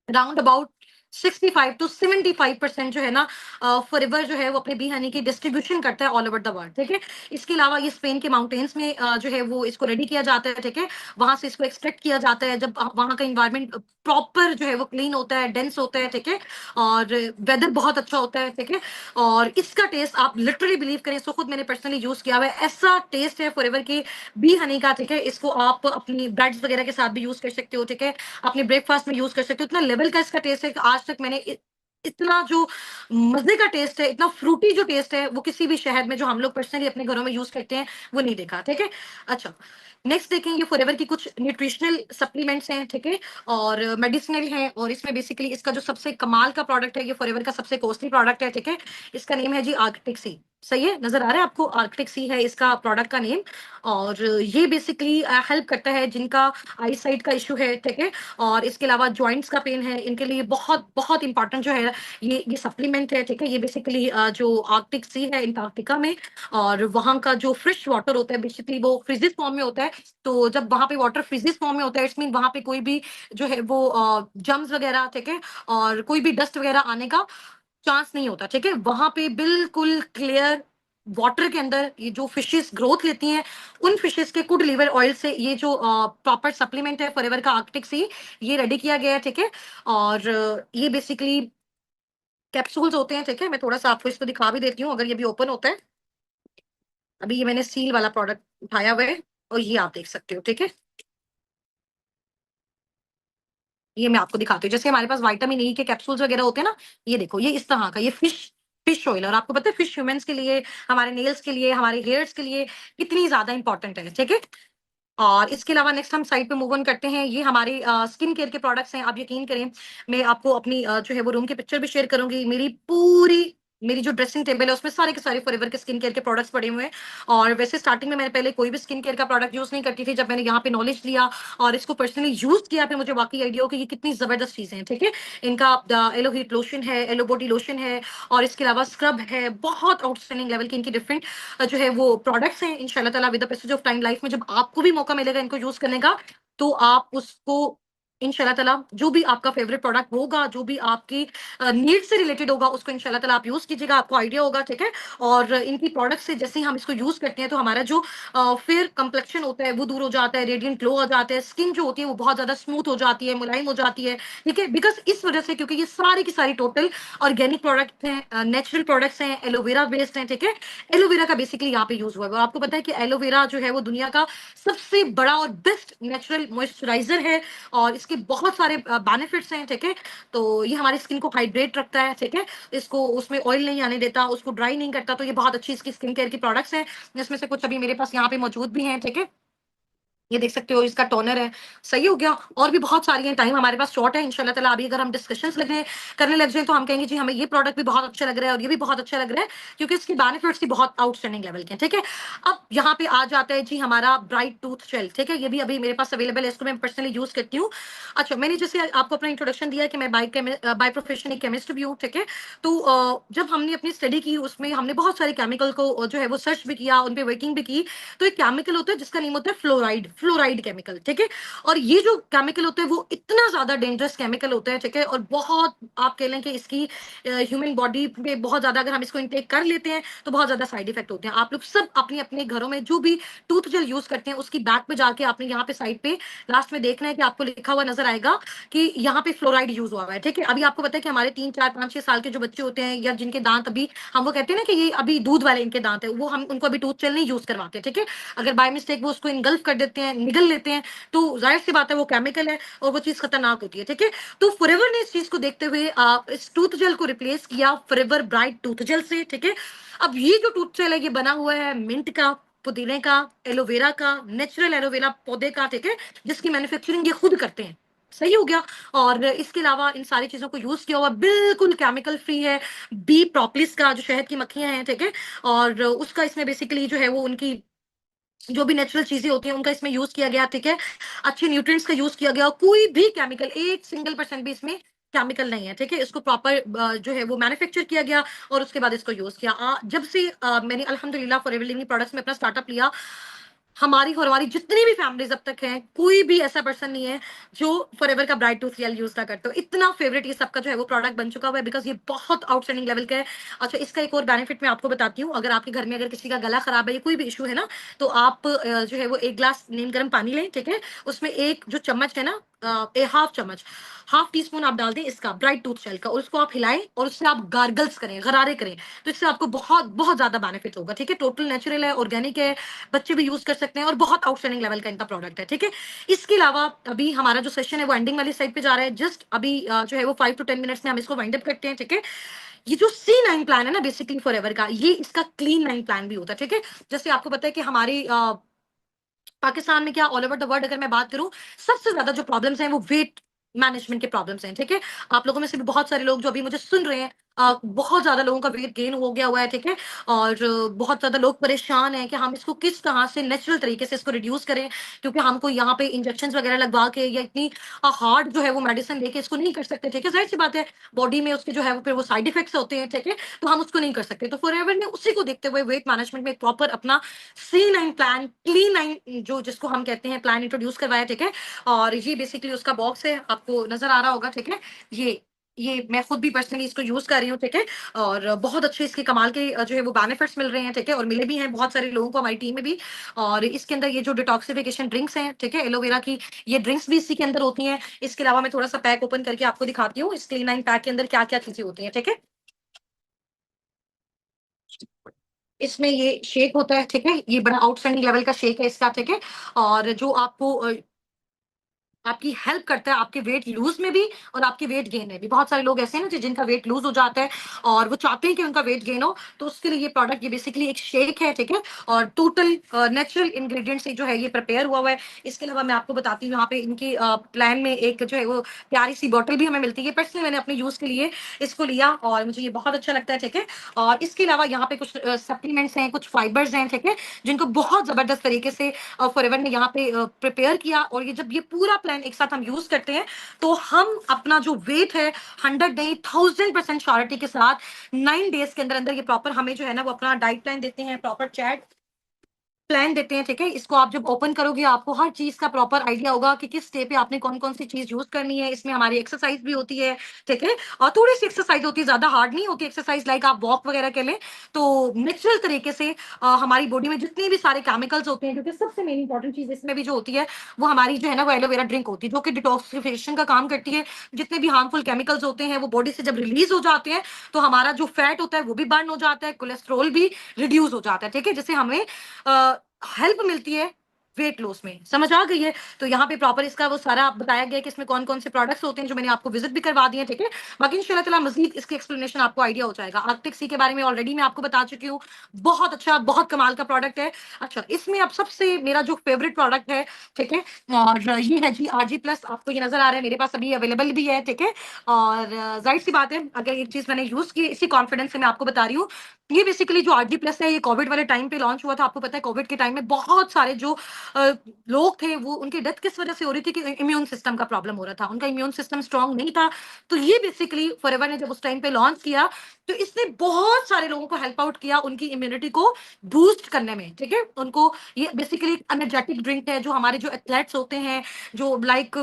राउंड अबाउट 65 टू 75% जो है ना, फॉरएवर जो है वो अपने बी हनी की डिस्ट्रीब्यूशन करता है ऑल ओवर द वर्ल्ड, ठीक है? इसके अलावा ये स्पेन के माउंटेन्स में जो है वो इसको रेडी किया जाता है, ठीक है? वहां से इसको एक्सट्रैक्ट किया जाता है। जब वहां का इन्वायरमेंट प्रॉपर जो है वो क्लीन होता है, डेंस होता है, ठीक है? और वेदर बहुत अच्छा होता है, ठीक है? और इसका टेस्ट आप लिटरली बिलीव करें, इसको खुद मैंने पर्सनली यूज किया हुआ है। ऐसा टेस्ट है फॉरएवर की बी हनी का, ठीक है? इसको आप अपनी ब्रेड्स वगैरह के साथ भी यूज कर सकते हो, ठीक है? अपने ब्रेकफास्ट में यूज कर सकते हो। इतना लेवल का इसका टेस्ट है कि आज तक मैंने इतना जो मजे का टेस्ट है, इतना फ्रूटी जो टेस्ट है, वो किसी भी शहद में जो हम लोग पर्सनली अपने घरों में यूज करते हैं वो नहीं देखा, ठीक है? अच्छा, नेक्स्ट देखेंगे फॉरएवर की कुछ न्यूट्रिशनल सप्लीमेंट्स हैं, ठीक है? और मेडिसिनल हैं। और इसमें बेसिकली इसका जो सबसे कमाल का प्रोडक्ट है, ये फॉरएवर का सबसे कॉस्टली प्रोडक्ट है, ठीक है? इसका नेम है जी आर्कटिक सी। सही है, नज़र आ रहा है आपको? आर्किटेक्ट सी है इसका प्रोडक्ट का नेम। और ये बेसिकली हेल्प करता है जिनका आई साइट का इश्यू है, ठीक है? और इसके अलावा जॉइंट्स का पेन है, इनके लिए बहुत बहुत इंपॉर्टेंट जो है ये सप्लीमेंट है, ठीक है? ये बेसिकली जो आर्कटिक सी है अंटार्कटिका में, और वहाँ का जो फ्रेश वाटर होता है बेसिकली वो फ्रीजेस फॉर्म में होता है। तो जब वहाँ पे वाटर फ्रीजेस फॉर्म में होता है, इट्स मीन वहाँ पे कोई भी जो है वो जर्म्स वगैरह, ठीक है? और कोई भी डस्ट वगैरह आने का चांस नहीं होता, ठीक है? वहां पे बिल्कुल क्लियर वाटर के अंदर ये जो फिशेस ग्रोथ लेती हैं, उन फिशेस के गुड लिवर ऑयल से ये जो प्रॉपर सप्लीमेंट है फॉरएवर का आर्कटिक सी, ये रेडी किया गया है, ठीक है? और ये बेसिकली कैप्सूल्स होते हैं, ठीक है? मैं थोड़ा सा आपको इसको दिखा भी देती हूँ, अगर ये भी ओपन होता है। अभी ये मैंने सील वाला प्रोडक्ट उठाया हुआ है, और ये आप देख सकते हो, ठीक है? ये मैं आपको दिखाती हूँ, जैसे हमारे पास विटामिन ई के कैप्सूल्स वगैरह होते हैं ना, ये देखो, ये इस तरह का, ये फिश फिश ऑयल। और आपको पता है फिश ह्यूमंस के लिए, हमारे नेल्स के लिए, हमारे हेयर्स के लिए कितनी ज्यादा इंपॉर्टेंट है, ठीक है? और इसके अलावा नेक्स्ट हम साइड पे मूव ऑन करते हैं। ये हमारे स्किन केयर के प्रोडक्ट्स हैं। आप यकीन करें, मैं आपको अपनी जो है वो रूम की पिक्चर भी शेयर करूंगी। मेरी जो ड्रेसिंग टेबल है उसमें सारे के सारे फॉरएवर के स्किन केयर के प्रोडक्ट्स पड़े हुए हैं। और वैसे स्टार्टिंग में मैंने पहले कोई भी स्किन केयर का प्रोडक्ट यूज नहीं करती थी। जब मैंने यहाँ पे नॉलेज लिया और इसको पर्सनली यूज किया, फिर मुझे वाकई आइडिया हो कि ये कितनी जबरदस्त चीजें हैं, ठीक है? इनका एलो हीट लोशन है, एलो बॉडी लोशन है, और इसके अलावा स्क्रब है। बहुत आउटस्टैंडिंग लेवल की इनकी डिफरेंट जो है वो प्रोडक्ट्स हैं। इंशाल्लाह ताला with the passage of time life में जब आपको भी मौका मिलेगा इनको यूज करने का, तो आप उसको इंशाल्लाह ताला जो भी आपका फेवरेट प्रोडक्ट होगा, जो भी आपकी नीड से रिलेटेड होगा, उसको इंशाल्लाह ताला आप यूज कीजिएगा, आपको आइडिया होगा, ठीक है? और इनकी प्रोडक्ट से जैसे ही हम इसको यूज करते हैं, तो हमारा जो फेयर कंप्लेक्शन होता है वो दूर हो जाता है, रेडियंट ग्लो आ जाता है, स्किन जो होती है वो बहुत ज्यादा स्मूथ हो जाती है, मुलायम हो जाती है, ठीक है? बिकॉज इस वजह से, क्योंकि ये सारी की सारी टोटल ऑर्गेनिक प्रोडक्ट हैं, नेचुरल प्रोडक्ट्स हैं, एलोवेरा बेस्ड हैं, ठीक है? एलोवेरा का बेसिकली यहाँ पे यूज हुआ है। और आपको पता है कि एलोवेरा जो है वो दुनिया का सबसे बड़ा और बेस्ट नेचुरल मॉइस्चराइजर है, और इसके बहुत सारे बेनिफिट्स हैं, ठीक है? तो ये हमारी स्किन को हाइड्रेट रखता है, ठीक है? इसको उसमें ऑयल नहीं आने देता, उसको ड्राई नहीं करता। तो ये बहुत अच्छी इसकी स्किन केयर की प्रोडक्ट्स हैं, जिसमें से कुछ अभी मेरे पास यहाँ पे मौजूद भी हैं, ठीक है? ये देख सकते हो, इसका टोनर है। सही हो गया। और भी बहुत सारी हैं, टाइम हमारे पास शॉर्ट है। इंशाल्लाह ताला अभी अगर हम डिस्कशंस करने लग जाए, तो हम कहेंगे जी हमें ये प्रोडक्ट भी बहुत अच्छा लग रहा है और ये भी बहुत अच्छा लग रहा है, क्योंकि इसकी बेनिफिट्स भी बहुत आउटस्टैंडिंग लेवल के हैं, ठीक है? अब यहाँ पे आ जाता है जी हमारा ब्राइट टूथ जेल, ठीक है? ये भी अभी मेरे पास अवेलेबल है, इसको मैं पर्सनली यूज करती हूँ। अच्छा, मैंने जैसे आपको अपना इंट्रोडक्शन दिया कि मैं बाय प्रोफेशन एक केमिस्ट भी हूँ, ठीक है? तो जब हमने अपनी स्टडी की, उसमें हमने बहुत सारे केमिकल को जो है वो सर्च भी किया, उन पे वर्किंग भी की। तो एक केमिकल होता है जिसका नेम होता है फ्लोराइड, फ्लोराइड केमिकल, ठीक है? और ये जो केमिकल होता है वो इतना ज्यादा डेंजरस केमिकल होता है, ठीक है? और बहुत, आप कह लें कि इसकी ह्यूमन बॉडी पे बहुत ज्यादा, अगर हम इसको इनटेक कर लेते हैं तो बहुत ज्यादा साइड इफेक्ट होते हैं। आप लोग सब अपने अपने घरों में जो भी टूथ जेल यूज करते हैं, उसकी बैक पे जाके आपने यहाँ पे साइड पे लास्ट में देखना है कि आपको लिखा हुआ नजर आएगा कि यहाँ पे फ्लोराइड यूज हुआ है, ठीक है? अभी आपको पता है कि हमारे 3 4 5 6 साल के जो बच्चे होते हैं, या जिनके दांत अभी, हम वो कहते हैं ना कि ये अभी दूध वाले इनके दांत है, वो हम उनको अभी टूथ जेल नहीं यूज करवाते, ठीक है? अगर बाय मिस्टेक वो उसको इनगल्फ कर देते हैं, निगल लेते हैं, तो जाहिर सी बात है वो केमिकल है और वो चीज खतरनाक होती है, ठीक है? तो फॉरएवर ने इस चीज को देखते हुए इस टूथ जेल को रिप्लेस किया फॉरएवर ब्राइट टूथ जेल से, ठीक है? अब ये जो टूथ जेल है ये बना हुआ है मिंट का, पुदीने का, एलोवेरा का, नेचुरल एलोवेरा पौधे का, ठीक है? जिसकी मैन्युफैक्चरिंग ये खुद करते हैं। सही हो गया। और इसके अलावा इन सारी चीजों को यूज किया हुआ बिल्कुल केमिकल फ्री है। बी प्रोपलिस का जो शहद की मक्खियां हैं, ठीक है? और उसका इसमें बेसिकली जो है वो उनकी जो भी नेचुरल चीजें होती हैं उनका इसमें यूज किया गया, ठीक है? अच्छे न्यूट्रिएंट्स का यूज किया गया, कोई भी केमिकल, एक सिंगल परसेंट भी इसमें केमिकल नहीं है, ठीक है? इसको प्रॉपर जो है वो मैन्युफैक्चर किया गया, और उसके बाद इसको यूज किया। जब से मैंने अल्हम्दुलिल्लाह फॉरएवर लिविंग प्रोडक्ट्स में अपना स्टार्टअप लिया, हमारी और हमारी जितनी भी फैमिलीज अब तक हैं, कोई भी ऐसा पर्सन नहीं है जो फॉरएवर का ब्राइट टूथ जेल यूज ना करते हो। इतना फेवरेट ये सबका जो है वो प्रोडक्ट बन चुका हुआ है, बिकॉज ये बहुत आउटस्टैंडिंग लेवल का है। अच्छा, इसका एक और बेनिफिट मैं आपको बताती हूँ। अगर आपके घर में अगर किसी का गला खराब है या कोई भी इशू है ना, तो आप जो है वो एक ग्लास नीम गर्म पानी लें, ठीक है? उसमें एक जो चम्मच है ना, हाफ चम्मच, हाफ टी स्पून आप डाल दें इसका ब्राइट टूथ जेल का, और उसको आप हिलाएं और उससे आप गार्गल्स करें, गरारे करें। तो इससे आपको बहुत बहुत ज्यादा बेनिफिट होगा, ठीक है? टोटल नेचुरल है, ऑर्गेनिक है, बच्चे भी यूज कर सकते हैं, और बहुत आउटस्टैंडिंग लेवल का इनका प्रोडक्ट है, ठीक है? इसके अलावा अभी हमारा जो सेशन है वो एंडिंग वाली साइड पे जा रहा है। जस्ट अभी जो है वो 5 to 10 मिनट्स में हम इसको वाइंड अप करते हैं, ठीक है? ये जो C9 प्लान है ना बेसिकली फॉरएवर का, ये इसका क्लीन 9 प्लान भी होता है, ठीक है? जैसे आपको पता है कि हमारी पाकिस्तान में क्या, ऑल ओवर द वर्ल्ड अगर मैं बात करूं, सबसे ज्यादा जो प्रॉब्लम्स हैं वो वेट मैनेजमेंट के प्रॉब्लम्स हैं, ठीक है? आप लोगों में से भी बहुत सारे लोग जो अभी मुझे सुन रहे हैं, बहुत ज्यादा लोगों का वेट गेन हो गया हुआ है, ठीक है। और बहुत ज्यादा लोग परेशान हैं कि हम इसको किस तरह से नेचुरल तरीके से इसको रिड्यूस करें, क्योंकि हमको यहाँ पे इंजेक्शन वगैरह लगवा के या इतनी हार्ड जो है वो मेडिसिन लेके इसको नहीं कर सकते, ठीक है। जाहिर सी बात है, बॉडी में उसके जो है वो फिर वो साइड इफेक्ट्स होते हैं, ठीक है। तो हम उसको नहीं कर सकते। तो फॉरएवर ने उसी को देखते हुए वेट मैनेजमेंट में प्रॉपर अपना C9 प्लान, क्ली9 जो जिसको हम कहते हैं प्लान इंट्रोड्यूस करवाया, ठीक है। और ये बेसिकली उसका बॉक्स है, आपको नजर आ रहा होगा, ठीक है। ये मैं खुद भी पर्सनली इसको यूज कर रही हूँ, ठीक है। और बहुत अच्छे इसके कमाल के जो है वो बेनिफिट्स मिल रहे हैं, ठीक है। और मिले भी हैं बहुत सारे लोगों को हमारी टीम में भी। और इसके अंदर ये जो डिटॉक्सिफिकेशन ड्रिंक्स हैं, ठीक है, एलोवेरा की ये ड्रिंक्स भी इसी के अंदर होती हैं। इसके अलावा मैं थोड़ा सा पैक ओपन करके आपको दिखाती हूँ, इस क्लीन 9 पैक के अंदर क्या क्या चीजें होती हैं, ठीक है। इसमें ये शेक होता है, ठीक है। ये बड़ा आउटस्टैंडिंग लेवल का शेक है इसका, ठीक है। और जो आपको आपकी हेल्प करता है आपके वेट लूज में भी और आपके वेट गेन में भी। बहुत सारे लोग ऐसे हैं ना जिनका वेट लूज हो जाता है और वो चाहते हैं कि उनका वेट गेन हो, तो उसके लिए ये प्रोडक्ट, ये बेसिकली एक शेक है, ठीक है। और टोटल नेचुरल इंग्रेडिएंट से जो है ये प्रिपेयर हुआ हुआ है। इसके अलावा मैं आपको बताती हूँ, यहाँ पे इनकी प्लान में एक जो है वो प्यारी सी बॉटल भी हमें मिलती है। पर्सनली मैंने अपने यूज के लिए इसको लिया और मुझे ये बहुत अच्छा लगता है, ठीक है। और इसके अलावा यहाँ पे कुछ सप्लीमेंट्स हैं, कुछ फाइबर्स हैं, ठीक है, जिनको बहुत जबरदस्त तरीके से फॉरएवर ने यहाँ पे प्रिपेयर किया। और ये जब ये पूरा प्लान एक साथ हम यूज करते हैं, तो हम अपना जो वेट है 100 नहीं 1000% श्योरिटी के साथ 9 डेज के अंदर अंदर ये प्रॉपर हमें जो है ना वो अपना डाइट प्लान देते हैं, प्रॉपर चैट प्लान देते हैं, ठीक है। इसको आप जब ओपन करोगे आपको हर चीज का प्रॉपर आइडिया होगा कि किस स्टेप पे आपने कौन कौन सी चीज यूज करनी है। इसमें हमारी एक्सरसाइज भी होती है, ठीक है। और थोड़ी सी एक्सरसाइज होती है, ज्यादा हार्ड नहीं होती एक्सरसाइज, लाइक आप वॉक वगैरह के लिए। तो नेचुरल तरीके से हमारी बॉडी में जितने भी सारे केमिकल्स होते हैं, क्योंकि सबसे मेन इंपॉर्टेंट चीज इसमें भी जो होती है वो हमारी जो है ना वो एलोवेरा ड्रिंक होती है, जो कि डिटॉक्सिफिकेशन का काम करती है। जितने भी हार्मफुल केमिकल्स होते हैं वो बॉडी से जब रिलीज हो जाते हैं, तो हमारा जो फैट होता है वो भी बर्न हो जाता है, कोलेस्ट्रॉल भी रिड्यूस हो जाता है, ठीक है, जिससे हमें हेल्प मिलती है वेट लॉस में। समझ आ गई है? तो यहाँ पे प्रॉपर इसका वो सारा बताया गया है कि इसमें कौन कौन से प्रोडक्ट्स होते हैं, जो मैंने आपको विजिट भी करवा दिए, ठीक है। बाकी इंशाल्लाह ताला मजीद इसकी एक्सप्लेनेशन आपको आइडिया हो जाएगा। आर्कटिक सी के बारे में ऑलरेडी मैं आपको बता चुकी हूँ, बहुत अच्छा, बहुत कमाल का प्रोडक्ट है। अच्छा, इसमें अब सबसे मेरा जो फेवरेट प्रोडक्ट है, ठीक है, और ये है जी RG+। आपको ये नजर आ रहा है, मेरे पास अभी अवेलेबल भी है, ठीक है। और जाहिर सी बात है, अगर एक चीज मैंने यूज की इसी कॉन्फिडेंस से मैं आपको बता रही हूँ। ये बेसिकली जो RG+ है, ये कोविड वाले टाइम पे लॉन्च हुआ था। आपको पता है कोविड के टाइम में बहुत सारे जो लोग थे वो उनकी डेथ किस वजह से हो रही थी कि इम्यून सिस्टम का प्रॉब्लम हो रहा था, उनका इम्यून सिस्टम स्ट्रांग नहीं था। तो ये बेसिकली फॉरएवर ने जब उस टाइम पे लॉन्च किया, तो इसने बहुत सारे लोगों को हेल्प आउट किया उनकी इम्यूनिटी को बूस्ट करने में, ठीक है। उनको ये बेसिकली एनर्जेटिक ड्रिंक है, जो हमारे जो एथलेट्स होते हैं, जो लाइक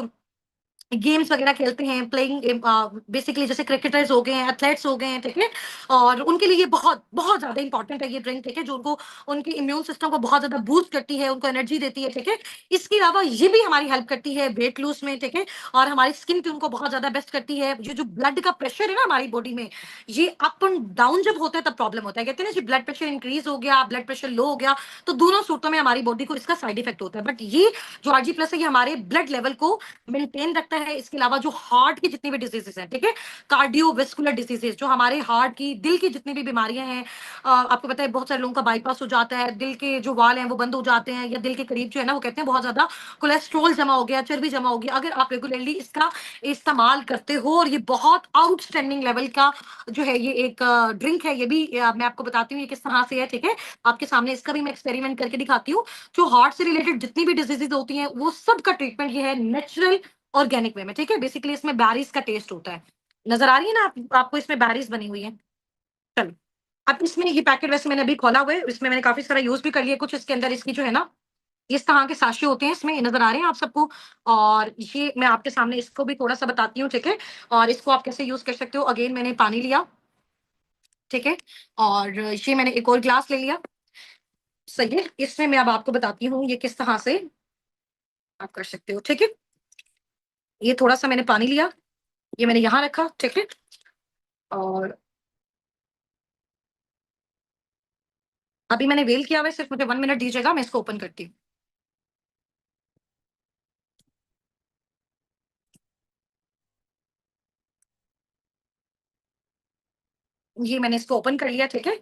गेम्स वगैरह खेलते हैं, प्लेइंग बेसिकली जैसे क्रिकेटर्स हो गए हैं, एथलेट्स हो गए हैं, ठीक है। और उनके लिए ये बहुत बहुत ज्यादा इंपॉर्टेंट है ये ड्रिंक, ठीक है, जो उनको उनके इम्यून सिस्टम को बहुत ज्यादा बूस्ट करती है, उनको एनर्जी देती है, ठीक है। इसके अलावा ये भी हमारी हेल्प करती है वेट लूज में, ठीक है। और हमारी स्किन टोन को बहुत ज्यादा बेस्ट करती है। ये जो ब्लड का प्रेशर है ना हमारी बॉडी में, ये अप एंड डाउन जब होता है तब प्रॉब्लम होता है। कहते हैं ना जी, ब्लड प्रेशर इंक्रीज हो गया, ब्लड प्रेशर लो हो गया, तो दोनों सूरतों में हमारी बॉडी को इसका साइड इफेक्ट होता है। बट ये जो RG+ है, ये हमारे ब्लड लेवल को मेंटेन रखता है। इसके अलावा जो हार्ट की जितनी भी डिजीजेस हैं, ठीक है, कार्डियोवेस्कुलर डिजीजेस, जो हमारे हार्ट की, दिल की जितनी भी बीमारियां हैं, आपको पता है बहुत सारे लोगों का बाईपास हो जाता है, दिल के जो वाल हैं वो बंद हो जाते हैं, या दिल के करीब जो है ना वो कहते हैं बहुत ज्यादा कोलेस्ट्रॉल जमा हो गया, चर्बी जमा हो गया। अगर आप रेगुलरली इसका इस्तेमाल करते हो, और ये बहुत आउटस्टैंडिंग लेवल का जो है ये एक ड्रिंक है, ये भी मैं आपको बताती हूँ ये किस तरह से है, ठीक है। आपके सामने इसका भी मैं एक्सपेरिमेंट करके दिखाती हूँ। जो हार्ट से रिलेटेड जितनी भी डिजीजेज होती हैं, वो सब का ट्रीटमेंट ये है नेचुरल ऑर्गेनिक वे में, ठीक है। बेसिकली इसमें बैरीज का टेस्ट होता है। नजर आ रही है ना आपको इसमें बैरीज बनी हुई है। चलो, अब इसमें ये पैकेट वैसे मैंने अभी खोला हुआ है, इसमें मैंने काफी सारा यूज भी कर लिया। कुछ इसके अंदर इसकी जो है ना इस तरह के साशे होते हैं, इसमें ये नजर आ रहे हैं आप सबको। और ये मैं आपके सामने इसको भी थोड़ा सा बताती हूँ, ठीक है। और इसको आप कैसे यूज कर सकते हो। अगेन मैंने पानी लिया, ठीक है। और ये मैंने एक और ग्लास ले लिया, सही है। इसमें मैं अब आपको बताती हूँ ये किस तरह से आप कर सकते हो, ठीक है। ये थोड़ा सा मैंने पानी लिया, ये मैंने यहाँ रखा, ठीक है। और अभी मैंने वेल किया हुआ है, सिर्फ मुझे 1 मिनट दीजिएगा, मैं इसको ओपन करती हूँ। ये मैंने इसको ओपन कर लिया, ठीक है।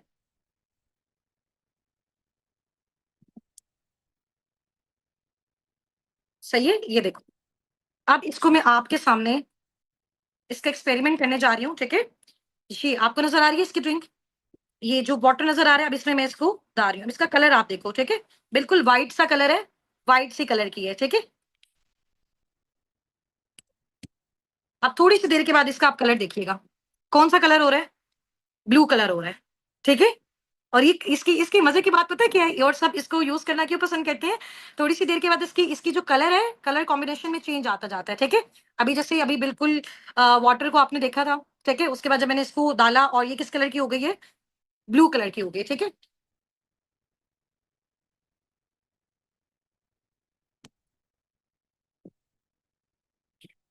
सही है, ये देखो। अब इसको मैं आपके सामने इसका एक्सपेरिमेंट करने जा रही हूँ, ठीक है। जी, आपको नजर आ रही है इसकी ड्रिंक? ये जो बॉटल नजर आ रहा है, अब इसमें मैं इसको डाल रही हूँ। अब इसका कलर आप देखो, ठीक है? बिल्कुल व्हाइट सा कलर है, व्हाइट सी कलर की है, ठीक है? अब थोड़ी सी देर के बाद इसका आप कलर देखिएगा, कौन सा कलर हो रहा है? ब्लू कलर हो रहा है, ठीक है? और ये इसकी इसकी मजे की बात पता है क्या है? और सब इसको यूज करना क्यों पसंद करते हैं? थोड़ी सी देर के बाद इसकी इसकी जो कलर है, कलर कॉम्बिनेशन में चेंज आता जाता है, ठीक है? अभी जैसे अभी बिल्कुल वाटर को आपने देखा था, ठीक है? उसके बाद जब मैंने इसको डाला और ये किस कलर की हो गई है? ब्लू कलर की हो गई है, ठीक है?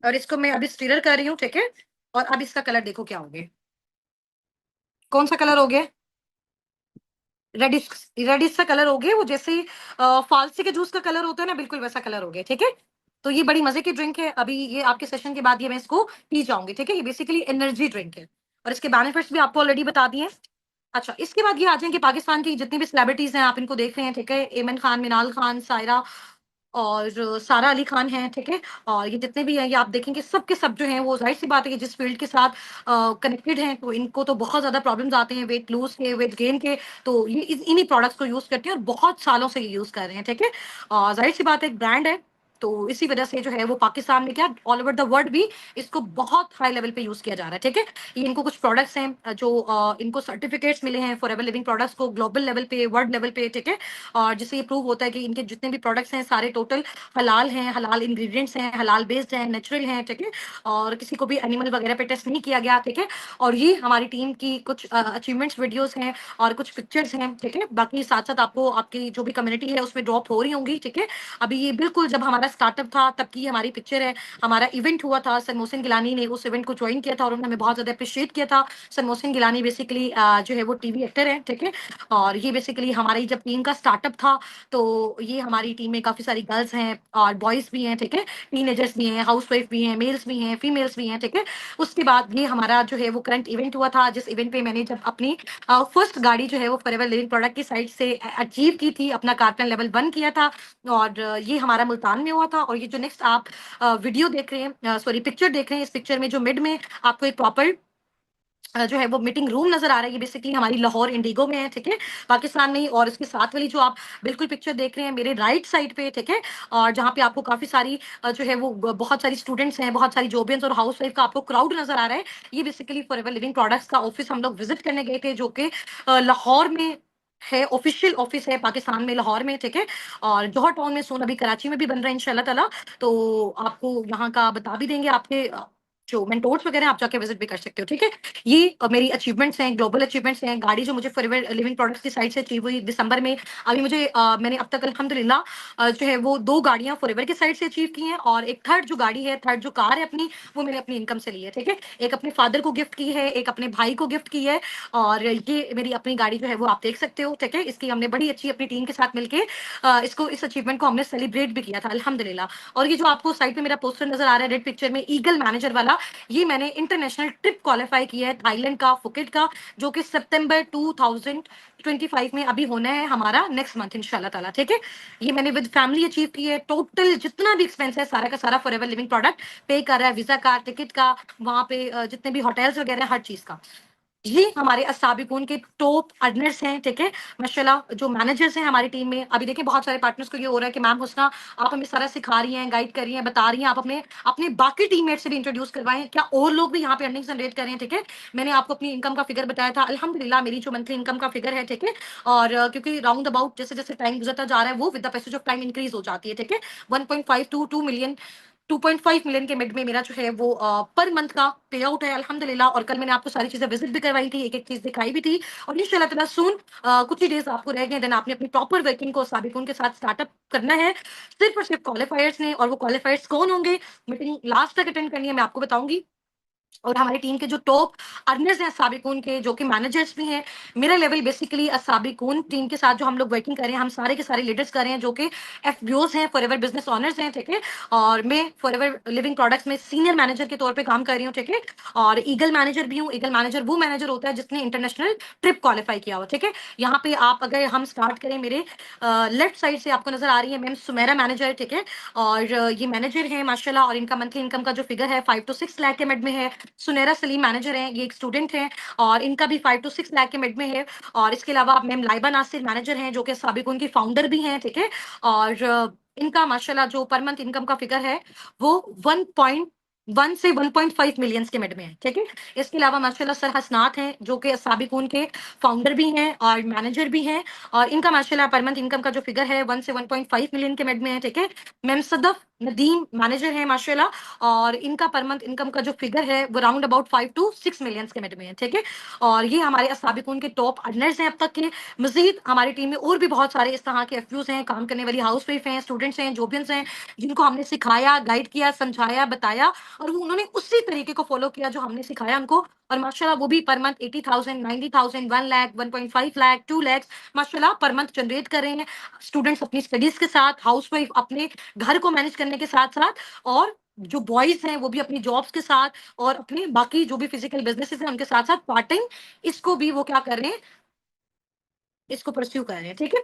और इसको मैं अभी स्टीरर कर रही हूँ, ठीक है? और अब इसका कलर देखो क्या हो गया? कौन सा कलर हो गया? रेडिश, रेडिश सा कलर हो गया, वो जैसे फालसी के जूस का कलर होता है ना, बिल्कुल वैसा कलर हो गया, ठीक है? तो ये बड़ी मजे की ड्रिंक है। अभी ये आपके सेशन के बाद ये मैं इसको पी जाऊंगी, ठीक है? ये बेसिकली एनर्जी ड्रिंक है और इसके बेनिफिट्स भी आपको ऑलरेडी बता दिए। अच्छा, इसके बाद ये आ जाएंगे पाकिस्तान की जितनी भी सेलिब्रिटीज हैं, आप इनको देख रहे हैं, ठीक है? एमन खान, मिनाल खान, सायरा और सारा अली खान है, ठीक है? और ये जितने भी हैं, ये आप देखेंगे सब के सब जो हैं वो जाहिर सी बात है कि जिस फील्ड के साथ कनेक्टेड हैं, तो इनको तो बहुत ज्यादा प्रॉब्लम्स आते हैं वेट लूज के, वेट गेन के। तो ये इन्हीं प्रोडक्ट्स को यूज करते हैं और बहुत सालों से ये यूज कर रहे हैं, ठीक है? और जाहिर सी बात है, एक ब्रांड है, तो इसी वजह से जो है वो पाकिस्तान में क्या, ऑल ओवर द वर्ल्ड भी इसको बहुत हाई लेवल पे यूज किया जा रहा है, ठीक है? ये इनको कुछ प्रोडक्ट्स हैं जो इनको सर्टिफिकेट्स मिले हैं फॉर एवर लिविंग प्रोडक्ट्स को, ग्लोबल लेवल पे, वर्ल्ड लेवल पे, ठीक है? और जिससे ये प्रूव होता है कि इनके जितने भी प्रोडक्ट्स हैं सारे टोटल हलाल हैं, हलाल इंग्रेडिएंट्स हैं, हलाल बेस्ड हैं, नेचुरल हैं, ठीक है? और किसी को भी एनिमल वगैरह पे टेस्ट नहीं किया गया, ठीक है? और ये हमारी टीम की कुछ अचीवमेंट्स वीडियोस हैं और कुछ पिक्चर्स हैं, ठीक है? बाकी साथ साथ आपको आपकी जो भी कम्युनिटी है उसमें ड्रॉप हो रही होंगी, ठीक है? अभी ये बिल्कुल जब हमारा स्टार्टअप था तब की हमारी पिक्चर है। हमारा इवेंट हुआ था, सर मोहसिन गिलानी ने उस इवेंट को ज्वाइन किया था और उन्होंने हमें बहुत ज्यादा अप्रिशिएट किया था। सर मोहसिन गिलानी बेसिकली जो है वो टीवी एक्टर है, ठीक है? और ये बेसिकली हमारी जब टीम का स्टार्टअप था, तो ये हमारी टीम में काफी सारी गर्ल्स हैं और बॉयज भी हैं, ठीक है? टीनेजर्स भी हैं, हाउसवाइफ भी हैं, मेल्स भी हैं, फीमेल्स भी हैं, ठीक है? उसके बाद ये हमारा जो है वो करंट इवेंट हुआ था, जिस इवेंट पे मैंने जब अपनी फर्स्ट गाड़ी जो है वो फॉरएवर लिविंग प्रोडक्ट की साइड से अचीव की थी, अपना कारपेन लेवल 1 किया था। और ये हमारा मुल्तान में हुआ था। और ये जो नेक्स्ट आप वीडियो देख रहे हैं, सॉरी पिक्चर देख रहे हैं, इस पिक्चर में जो मिड में आपको एक प्रॉपर जो है वो मीटिंग रूम नजर आ रहा है, ये बेसिकली हमारी लाहौर इंडिगो में है, ठीक है? पाकिस्तान में ही। और उसके साथ वाली जो आप बिल्कुल पिक्चर देख रहे हैं मेरे राइट साइड पे, ठीक है? और जहाँ पे आपको काफी सारी जो है वो बहुत सारी स्टूडेंट्स हैं, बहुत सारी जॉबियंस और हाउस वाइफ का आपको क्राउड नजर आ रहा है, ये बेसिकली फॉरएवर लिविंग प्रोडक्ट्स का ऑफिस हम लोग विजिट करने गए थे, जो कि लाहौर में है, ऑफिशियल ऑफिस है पाकिस्तान में, लाहौर में, ठीक है? और जौहर टाउन में, सोन अभी कराची में भी बन रहा है इंशाल्लाह ताला। तो आपको यहाँ का बता भी देंगे, आपके जो मेंटोर्स वगैरह आप जाके विजिट भी कर सकते हो, ठीक है? ये मेरी अचीवमेंट्स हैं, ग्लोबल अचीवमेंट्स हैं। गाड़ी जो मुझे फॉरएवर लिविंग प्रोडक्ट्स की साइड से अचीव हुई दिसंबर में। अभी मुझे मैंने अब तक अल्हम्दुलिल्लाह जो है वो 2 गाड़ियाँ फॉरएवर की साइड से अचीव की हैं और एक थर्ड जो गाड़ी है, थर्ड जो कार है अपनी, वो मैंने अपनी इनकम से ली है, ठीक है? एक अपने फादर को गिफ्ट की है, एक अपने भाई को गिफ्ट की है। और ये मेरी अपनी गाड़ी जो है वो आप देख सकते हो, ठीक है? इसकी हमने बड़ी अच्छी अपनी टीम के साथ मिलके इसको, इस अचीवमेंट को हमने सेलिब्रेट भी किया था अल्हम्दुलिल्लाह। और ये जो आपको साइड पे मेरा पोस्टर नजर आ रहा है रेड पिक्चर में, ईगल मैनेजर वाला, ये मैंने इंटरनेशनल ट्रिप क्वालिफाई किया है थाईलैंड का, फुकेट का, जो कि सितंबर 2025 में अभी होना है हमारा, नेक्स्ट मंथ इंशाल्लाह ताला, ठीक है? ये मैंने विद फैमिली अचीव की है। टोटल जितना भी एक्सपेंस है सारा का सारा फॉरएवर लिविंग प्रोडक्ट पे कर रहा है, वीजा का, टिकट का, वहां पे जितने भी होटल्स वगैरह, हर चीज का। ये हमारे अस्साबिकून के टॉप अर्नर्स हैं, ठीक है? माशाल्लाह जो मैनेजर्स हैं हमारी टीम में। अभी देखिए बहुत सारे पार्टनर्स को ये हो रहा है कि मैम हुस्ना, आप हमें सारा सिखा रही हैं, गाइड कर रही हैं, बता रही हैं, आप अपने अपने बाकी टीममेट से भी इंट्रोड्यूस करवाएं, क्या और लोग भी यहाँ पे अर्निंग जनरेट कर रहे हैं, ठीक है? मैंने आपको अपनी इनकम का फिगर बताया था, अल्हम्दुलिल्लाह मेरी जो मंथली इनकम का फिगर है, ठीक है? और क्योंकि राउंड अबाउट जैसे जैसे टाइम गुजरता जा रहा है वो with the passage of time increase हो जाती है, ठीक है? 1.5 टू 2 मिलियन, 2.5 मिलियन के मिड में मेरा जो है वो पर मंथ का पे आउट है अल्हम्दुलिल्लाह। और कल मैंने आपको सारी चीजें विजिट भी करवाई थी, एक एक चीज दिखाई भी थी। और इंशाल्लाह ताला सून कुछ ही डेज आपको रह गए, देन आपने अपनी प्रॉपर वर्किंग को साबिकुन के साथ स्टार्टअप करना है, सिर्फ और सिर्फ क्वालिफायर्स ने। और वो क्वालिफायर्स कौन होंगे, मीटिंग लास्ट तक अटेंड करनी है, मैं आपको बताऊंगी। और हमारी टीम के जो टॉप अर्नर्स हैं साबिकून के, जो कि मैनेजर्स भी हैं, मेरा लेवल बेसिकली साबिकून टीम के साथ जो हम लोग वर्किंग कर रहे हैं, हम सारे के सारे लीडर्स कर रहे हैं, जो कि एफबीओस हैं, फॉरएवर बिजनेस ऑनर्स हैं, ठीक है? और मैं फॉरएवर लिविंग प्रोडक्ट्स में सीनियर मैनेजर के तौर पे काम कर रही हूँ, ठीक है? और ईगल मैनेजर भी हूँ। ईगल मैनेजर वो मैनेजर होता है जिसने इंटरनेशनल ट्रिप क्वालिफाई किया हो, ठीक है? यहाँ पे आप अगर हम स्टार्ट करें, मेरे लेफ्ट साइड से आपको नजर आ रही है मैम सुमेरा मैनेजर, ठीक है? और ये मैनेजर है माशाल्लाह, और इनका मंथली इनकम का जो फिगर है 5 to 6 लाख के मिड में है। सुनैरा सलीम मैनेजर हैं, ये एक स्टूडेंट हैं और इनका भी 5 टू 6 लाख के मिड में है। और इसके अलावा मैम लाइबा नासिर मैनेजर हैं, जो कि साबिकुन की फाउंडर भी हैं, ठीक है। और इनका माशाल्लाह जो पर मंथ इनकम का फिगर है वो 1.1 से 1.5 मिलियंस के मिड में है, ठीक है। इसके अलावा माशाल्लाह सर हसनात हैं, जो कि साबिकुन के फाउंडर भी हैं और मैनेजर भी हैं, और इनका माशाल्लाह पर मंथ इनकम का जो फिगर है 1 से 1.5 मिलियन के मिड में है, ठीक है। मैम सदफ नदीम मैनेजर हैं माशाल्लाह, और इनका पर मंथ इनकम का जो फिगर है वो राउंड अबाउट 5 टू 6 मिलियंस के मिड में है, ठीक है। और ये हमारे साबिकुन के टॉप अर्नर्स हैं अब तक के। मजीद हमारी टीम में और भी बहुत सारे इस तरह के एफयूज हैं, काम करने वाली हाउस वाइफ हैं, स्टूडेंट्स हैं, जोबियंस हैं, जिनको हमने सिखाया, गाइड किया, समझाया, बताया, और वो उन्होंने उसी तरीके को फॉलो किया जो हमने सिखाया उनको। और माशाल्लाह वो भी पर मंथ 80,000, 90,000, 1 लाख, 1.5 लाख, 2 लाख माशाल्लाह पर मंथ जनरेट कर रहे हैं। स्टूडेंट्स अपनी स्टडीज के साथ, हाउस वाइफ अपने घर को मैनेज करने के साथ साथ, और जो बॉयज हैं वो भी अपनी जॉब्स के साथ और अपने बाकी जो भी फिजिकल बिजनेसेस हैं उनके साथ साथ पार्ट टाइम इसको भी वो क्या कर रहे हैं, इसको परस्यू कर रहे हैं, ठीक है।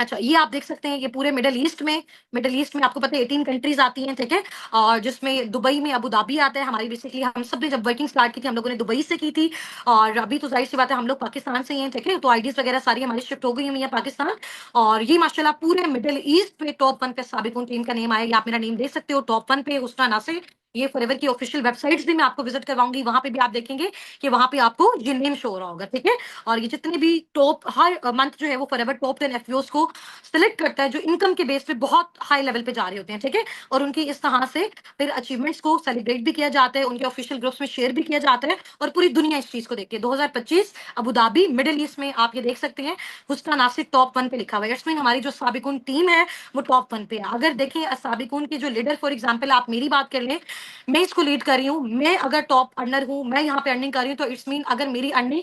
अच्छा, ये आप देख सकते हैं, ये पूरे मिडल ईस्ट में आपको पता है 18 कंट्रीज आती हैं, ठीक है। और जिसमें दुबई में अबू धाबी आता है। हमारी बेसिकली हम सब ने जब वर्किंग स्टार्ट की थी हम लोगों ने दुबई से की थी, और अभी तो जाहिर सी बात है हम लोग पाकिस्तान से ही हैं, ठीक है। तो आईडीज वगैरह सारी हमारी शिफ्ट हो गई हुई है पाकिस्तान। और ये माशाल्लाह पूरे मिडिल ईस्ट पे टॉप 1 पे साबिकुन टीम का नेम आया। ये आप मेरा नेम देख सकते हो, टॉप 1 पे हुस्ना नासिर। ये फॉरएवर की ऑफिशियल वेबसाइट्स भी मैं आपको विजिट करवाऊंगी, वहां पे भी आप देखेंगे कि वहां पे आपको ये नेम शो हो रहा होगा, ठीक है। और ये जितने भी टॉप हर मंथ जो है वो फॉरएवर टॉप 10 एफपीओस को सिलेक्ट करता है, जो इनकम के बेस पे बहुत हाई लेवल पे जा रहे होते हैं, ठीक है। और उनकी इस तरह से फिर अचीवमेंट्स को सेलिब्रेट भी किया जाता है, उनके ऑफिशियल ग्रुप्स में शेयर भी किया जाता है, और पूरी दुनिया इस चीज को देखती है। 2025 अबू धाबी मिडिल ईस्ट में आप ये देख सकते हैं, हुस्ना नासिर टॉप 1 पे लिखा हुआ है। इट्स मीन हमारी जो साबिकुन टीम है वो टॉप 1 पे है। अगर देखें साबिकुन की जो लीडर, फॉर एग्जाम्पल आप मेरी बात कर लें, मैं इसको लीड कर रही हूँ, मैं अगर टॉप अर्नर हूँ, मैं यहाँ पे अर्निंग कर रही हूँ, तो इट्स मीन अगर मेरी अर्निंग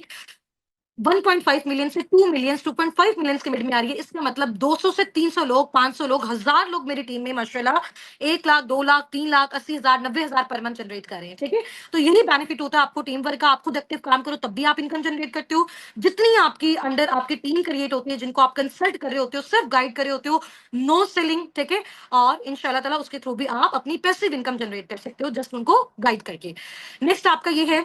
1.5 मिलियन से 2 मिलियन, 2.5 मिलियन के मिड में आ रही है, इसका मतलब 200 से 300 लोग, 500 लोग, 1000 लोग मेरी टीम में माशाल्लाह 1 lakh, 2 lakh, 3 lakh, 80,000, 90,000 per month generate कर रहे हैं, ठीक है। तो यही बेनिफिट होता है आपको टीम वर्क का। आप खुद एक्टिव काम करो तब भी आप इनकम जनरेट करते हो। जितनी आपकी अंडर आपकी टीम क्रिएट होती है, जिनको आप कंसल्ट कर रहे होते हो, सिर्फ गाइड कर रहे होते हो, नो सेलिंग, ठीक है। और इंशाल्लाह ताला उसके थ्रू भी आप अपनी पैसिव इनकम जनरेट कर सकते हो, जस्ट उनको गाइड करके। नेक्स्ट आपका ये है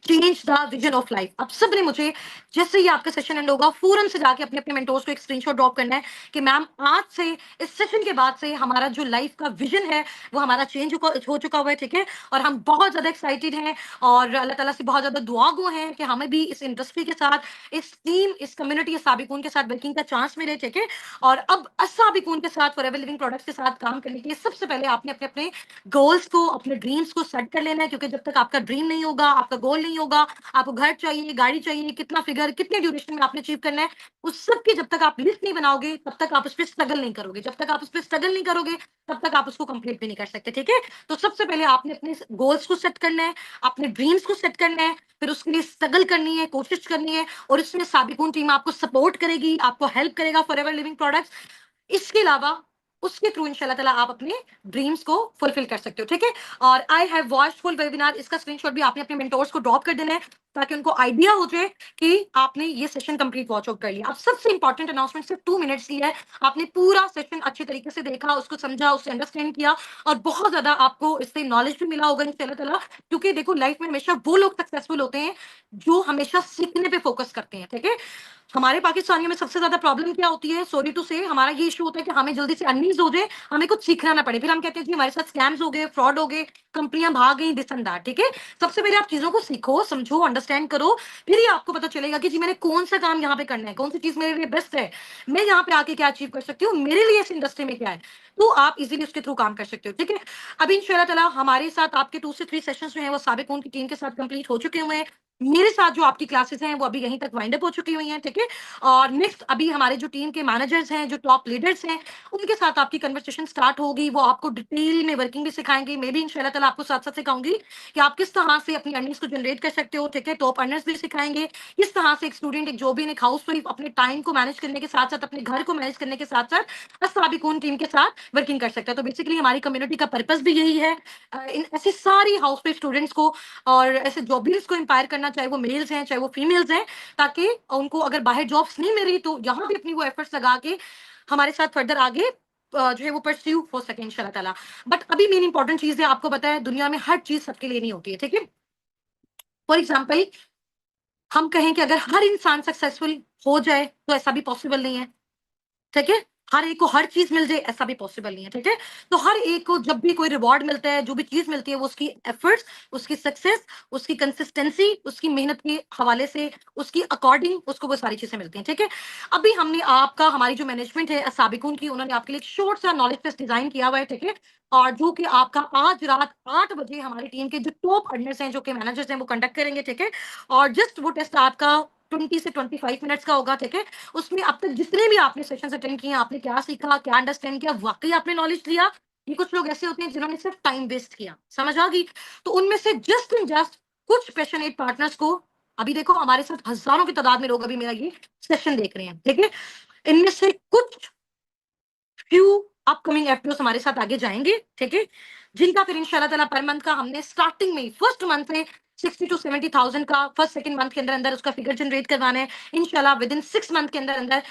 change the vision of life. अब सब ने मुझे, जैसे ही आपका सेशन एंड होगा, फौरन से जाके अपने अपने मेंटोर्स को एक स्क्रीनशॉट ड्रॉप करना है कि मैम आज से, इस सेशन के बाद से हमारा जो लाइफ का विजन है वो हमारा चेंज हो चुका हुआ है, ठीक है। और हम बहुत ज्यादा एक्साइटेड हैं और अल्लाह ताला से बहुत ज्यादा दुआ गो हैं कि हमें भी इस इंडस्ट्री के साथ, इस टीम, इस कम्युनिटी साबिकुन के साथ वर्किंग का चांस मिले, ठीक है। और अब साबिकुन के साथ, फॉरएवर लिविंग प्रोडक्ट्स के साथ काम करने के लिए सबसे पहले आपने अपने अपने गोल्स को, अपने ड्रीम्स को सेट कर लेना है, क्योंकि जब तक आपका ड्रीम नहीं होगा, आपका गोल नहीं होगा, आपको घर चाहिए, गाड़ी चाहिए, कितना फिगर, कितने ड्यूरेशन में आपने अचीव करना है, उस सब की जब तक आप लिस्ट नहीं बनाओगे तब तक आप उस पर स्ट्रगल नहीं करोगे। जब तक आप उस पर स्ट्रगल नहीं करोगे तब तक आप उसको कंप्लीट भी नहीं कर सकते, ठीक है। तो सबसे पहले आपने अपने गोल्स को सेट करना है, अपने ड्रीम्स को सेट करना है, फिर उसके लिए स्ट्रगल करनी है, कोशिश करनी है, और इसमें साबिकुन टीम आपको सपोर्ट करेगी, आपको हेल्प करेगा, फॉरएवर लिविंग प्रोडक्ट्स। इसके अलावा उसके थ्रू इंशाल्लाह ताला आप अपने ड्रीम्स को फुलफिल कर सकते हो, ठीक है। और I have watched full webinar, इसका स्क्रीनशॉट भी आपने अपने मेंटोर्स को ड्रॉप कर देना है, ताकि उनको आइडिया हो जाए कि आपने ये सेशन कंप्लीट वॉच आउट कर लिया। अब सबसे इंपॉर्टेंट अनाउंसमेंट सिर्फ 2 मिनट्स की है। आपने पूरा सेशन अच्छे तरीके से देखा, उसको समझा, उससे अंडरस्टैंड किया, और बहुत ज्यादा आपको इससे नॉलेज भी मिला होगा इंशाल्लाह ताला। क्योंकि देखो लाइफ में हमेशा वो लोग सक्सेसफुल होते हैं जो हमेशा सीखने पे फोकस करते हैं, ठीक है। हमारे पाकिस्तानियों में सबसे ज्यादा प्रॉब्लम क्या होती है, सॉरी टू से, हमारा ये इशू होता है कि हमें जल्दी से अर्निंग्स हो जाए, हमें कुछ सीखना ना पड़े, फिर हम कहते हैं कि हमारे साथ स्कैम्स हो गए, फ्रॉड हो गए, कंपनियां भाग गई, दिस एंड दैट, ठीक है। सबसे पहले आप चीजों को सीखो, समझो, अंडरस्टैंड करो, फिर ही आपको पता चलेगा कि जी मैंने कौन सा काम यहाँ पे करना है, कौन सी चीज मेरे लिए बेस्ट है, मैं यहाँ पे आके क्या अचीव कर सकती हूँ, मेरे लिए इस इंडस्ट्री में क्या है, तो आप इजीली उसके थ्रू काम कर सकते हो, ठीक है। अभी इंशाल्लाह ताला हमारे साथ आपके 2 से 3 सेशंस जो हैं वो साबिकुन की टीम के साथ कंप्लीट हो चुके हुए हैं। मेरे साथ जो आपकी क्लासेस हैं वो अभी यहीं तक वाइंड अप हो चुकी हुई हैं, ठीक है। और नेक्स्ट अभी हमारे जो टीम के मैनेजर्स हैं, जो टॉप लीडर्स हैं, उनके साथ आपकी कन्वर्सेशन स्टार्ट होगी। वो आपको डिटेल में वर्किंग भी सिखाएंगे। मैं भी इंशाल्लाह ताला आपको साथ साथ सिखाऊंगी कि आप किस तरह से अपनी अर्निंग्स को जनरेट कर सकते हो, ठीक है। टॉप अर्नर्स भी सिखाएंगे किस तरह से एक स्टूडेंट, एक जॉबिन, एक हाउस वाइफ अपने टाइम को मैनेज करने के साथ साथ, अपने घर को मैनेज करने के साथ साथ साबिकुन टीम के साथ वर्किंग कर सकता है। तो बेसिकली हमारी कम्युनिटी का पर्पस भी यही है, इन ऐसी सारी हाउस वाइफ स्टूडेंट्स को और ऐसे जॉबिन्स को इंपायर करना, चाहे वो मेल्स हैं चाहे वो फीमेल्स हैं, ताकि उनको अगर बाहर जॉब्स नहीं मिल रही तो यहाँ भी अपनी वो एफर्ट्स लगा के हमारे साथ फर्दर आगे जो है वो परस्यू हो सके इंशाल्लाह ताला। बट अभी मेन इंपॉर्टेंट चीज है, आपको पता है दुनिया में हर चीज सबके लिए नहीं होती है, ठीक है। फॉर एग्जाम्पल हम कहें कि अगर हर इंसान सक्सेसफुल हो जाए तो ऐसा भी पॉसिबल नहीं है, ठीक है। हर एक को हर चीज मिल जाए ऐसा भी पॉसिबल नहीं है, ठीक है। तो हर एक को जब भी कोई रिवॉर्ड मिलता है, जो भी चीज मिलती है, वो उसकी एफर्ट्स, उसकी सक्सेस, उसकी कंसिस्टेंसी, उसकी मेहनत के हवाले से, उसकी अकॉर्डिंग उसको वो सारी चीजें मिलती हैं, ठीक है। अभी हमने आपका, हमारी जो मैनेजमेंट है साबिकुन की, उन्होंने आपके लिए एक शॉर्ट सा नॉलेज टेस्ट डिजाइन किया हुआ है, ठीक है। और जो कि आपका आज रात 8 बजे हमारी टीम के जो टॉप अर्नर्स हैं, जो कि मैनेजर्स हैं, वो कंडक्ट करेंगे, ठीक है। और जस्ट वो टेस्ट आपका 20 से 25 मिनट्स का होगा, ठीक है। उसमें अब तक जितने भी आपने सेशंस अटेंड किए, आपने क्या सीखा, क्या अंडरस्टैंड किया, वाकई आपने नॉलेज लिया। ये कुछ लोग ऐसे होते हैं जिन्होंने सिर्फ टाइम वेस्ट किया, समझ आ गई। तो उनमें से जस्ट एंड जस्ट कुछ पैशनेट पार्टनर्स को, अभी देखो हमारे साथ हजारों की तादाद में लोग अभी मेरा ये सेशन देख रहे हैं, ठीक है। इनमें से कुछ फ्यू अपकमिंग एफपीओ हमारे साथ आगे जाएंगे, ठीक है। जिनका फिर इंशाल्लाह ताला पर मंथ का हमने स्टार्टिंग में फर्स्ट मंथ में 60 to 70,000 का फर्स्ट सेकंड मंथ के अंदर अंदर उसका फिगर जनरेट करवाना है इंशाल्लाह। विद इन 6 मंथ के अंदर अंदर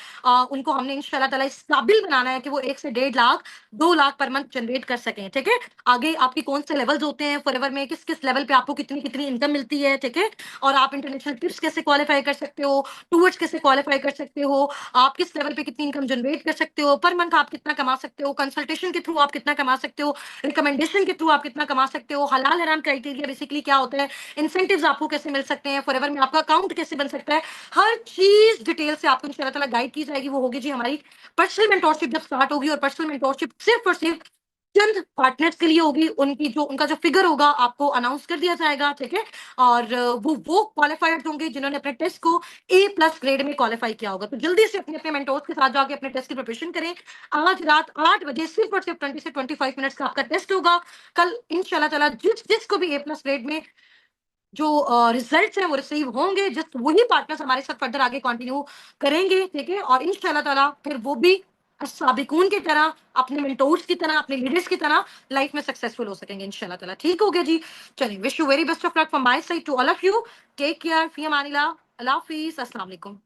उनको हमने इंशाल्लाह ताला इस काबिल बनाना है कि वो 1 से 1.5 lakh 2 lakh per month generate कर सकें, ठीक है। आगे आपकी कौन से लेवल्स होते हैं फॉरएवर में, किस किस लेवल पे आपको कितनी कितनी इनकम मिलती है, ठीक है। और आप इंटरनेशनल ट्रिप्स कैसे क्वालिफाई कर सकते हो, टूर्स कैसे क्वालिफाई कर सकते हो, आप किस लेवल पे कितनी इनकम जनरेट कर सकते हो, पर मंथ आप कितना कमा सकते हो, कंसल्टेशन के थ्रू आप कितना कमा सकते हो, रिकमेंडेशन के थ्रू आप कितना कमा सकते हो, हलाल हराम क्राइटेरिया बेसिकली क्या होता है, इंसेंटिव्स आपको कैसे मिल सकते हैं, फॉरएवर में आपका अकाउंट कैसे बन सकता है, हर चीज डिटेल से आपको इंशाल्लाह ताला गाइड की जाएगी। वो होगी जी हमारी पर्सनल मेंटोरशिप जब स्टार्ट होगी, और पर्सनल मेंटोरशिप सिर्फ और सिर्फ चंद पार्टनर्स के लिए होगी। उनका जो फिगर होगा आपको अनाउंस कर दिया जाएगा, ठीक है। और वो क्वालिफाइड होंगे जिन्होंने अपने टेस्ट को A+ ग्रेड में क्वालिफाई किया होगा। तो जल्दी से अपने अपने मेंटोर्स के साथ जाके अपने टेस्ट की प्रिपरेशन करें। आज रात 8 बजे सिर्फ और सिर्फ 20 से 25 मिनट्स का आपका टेस्ट होगा। कल इंशाल्लाह ताला जिसको भी A+ ग्रेड में जो रिजल्ट्स हैं वो रिसीव होंगे, जस्ट वही पार्टनर्स हमारे साथ फर्दर आगे कंटिन्यू करेंगे, ठीक है। और इंशाल्लाह ताला फिर वो भी साबिकून की तरह, अपने मेंटोर्स की तरह, अपने लीडर्स की तरह लाइफ में सक्सेसफुल हो सकेंगे इंशाल्लाह ताला। ठीक हो गया जी। चलिए, wish you very best of luck from my side to all of you. Take care, फी अमानिल्लाह, अल्लाह हाफिज, अस्सलाम वालेकुम।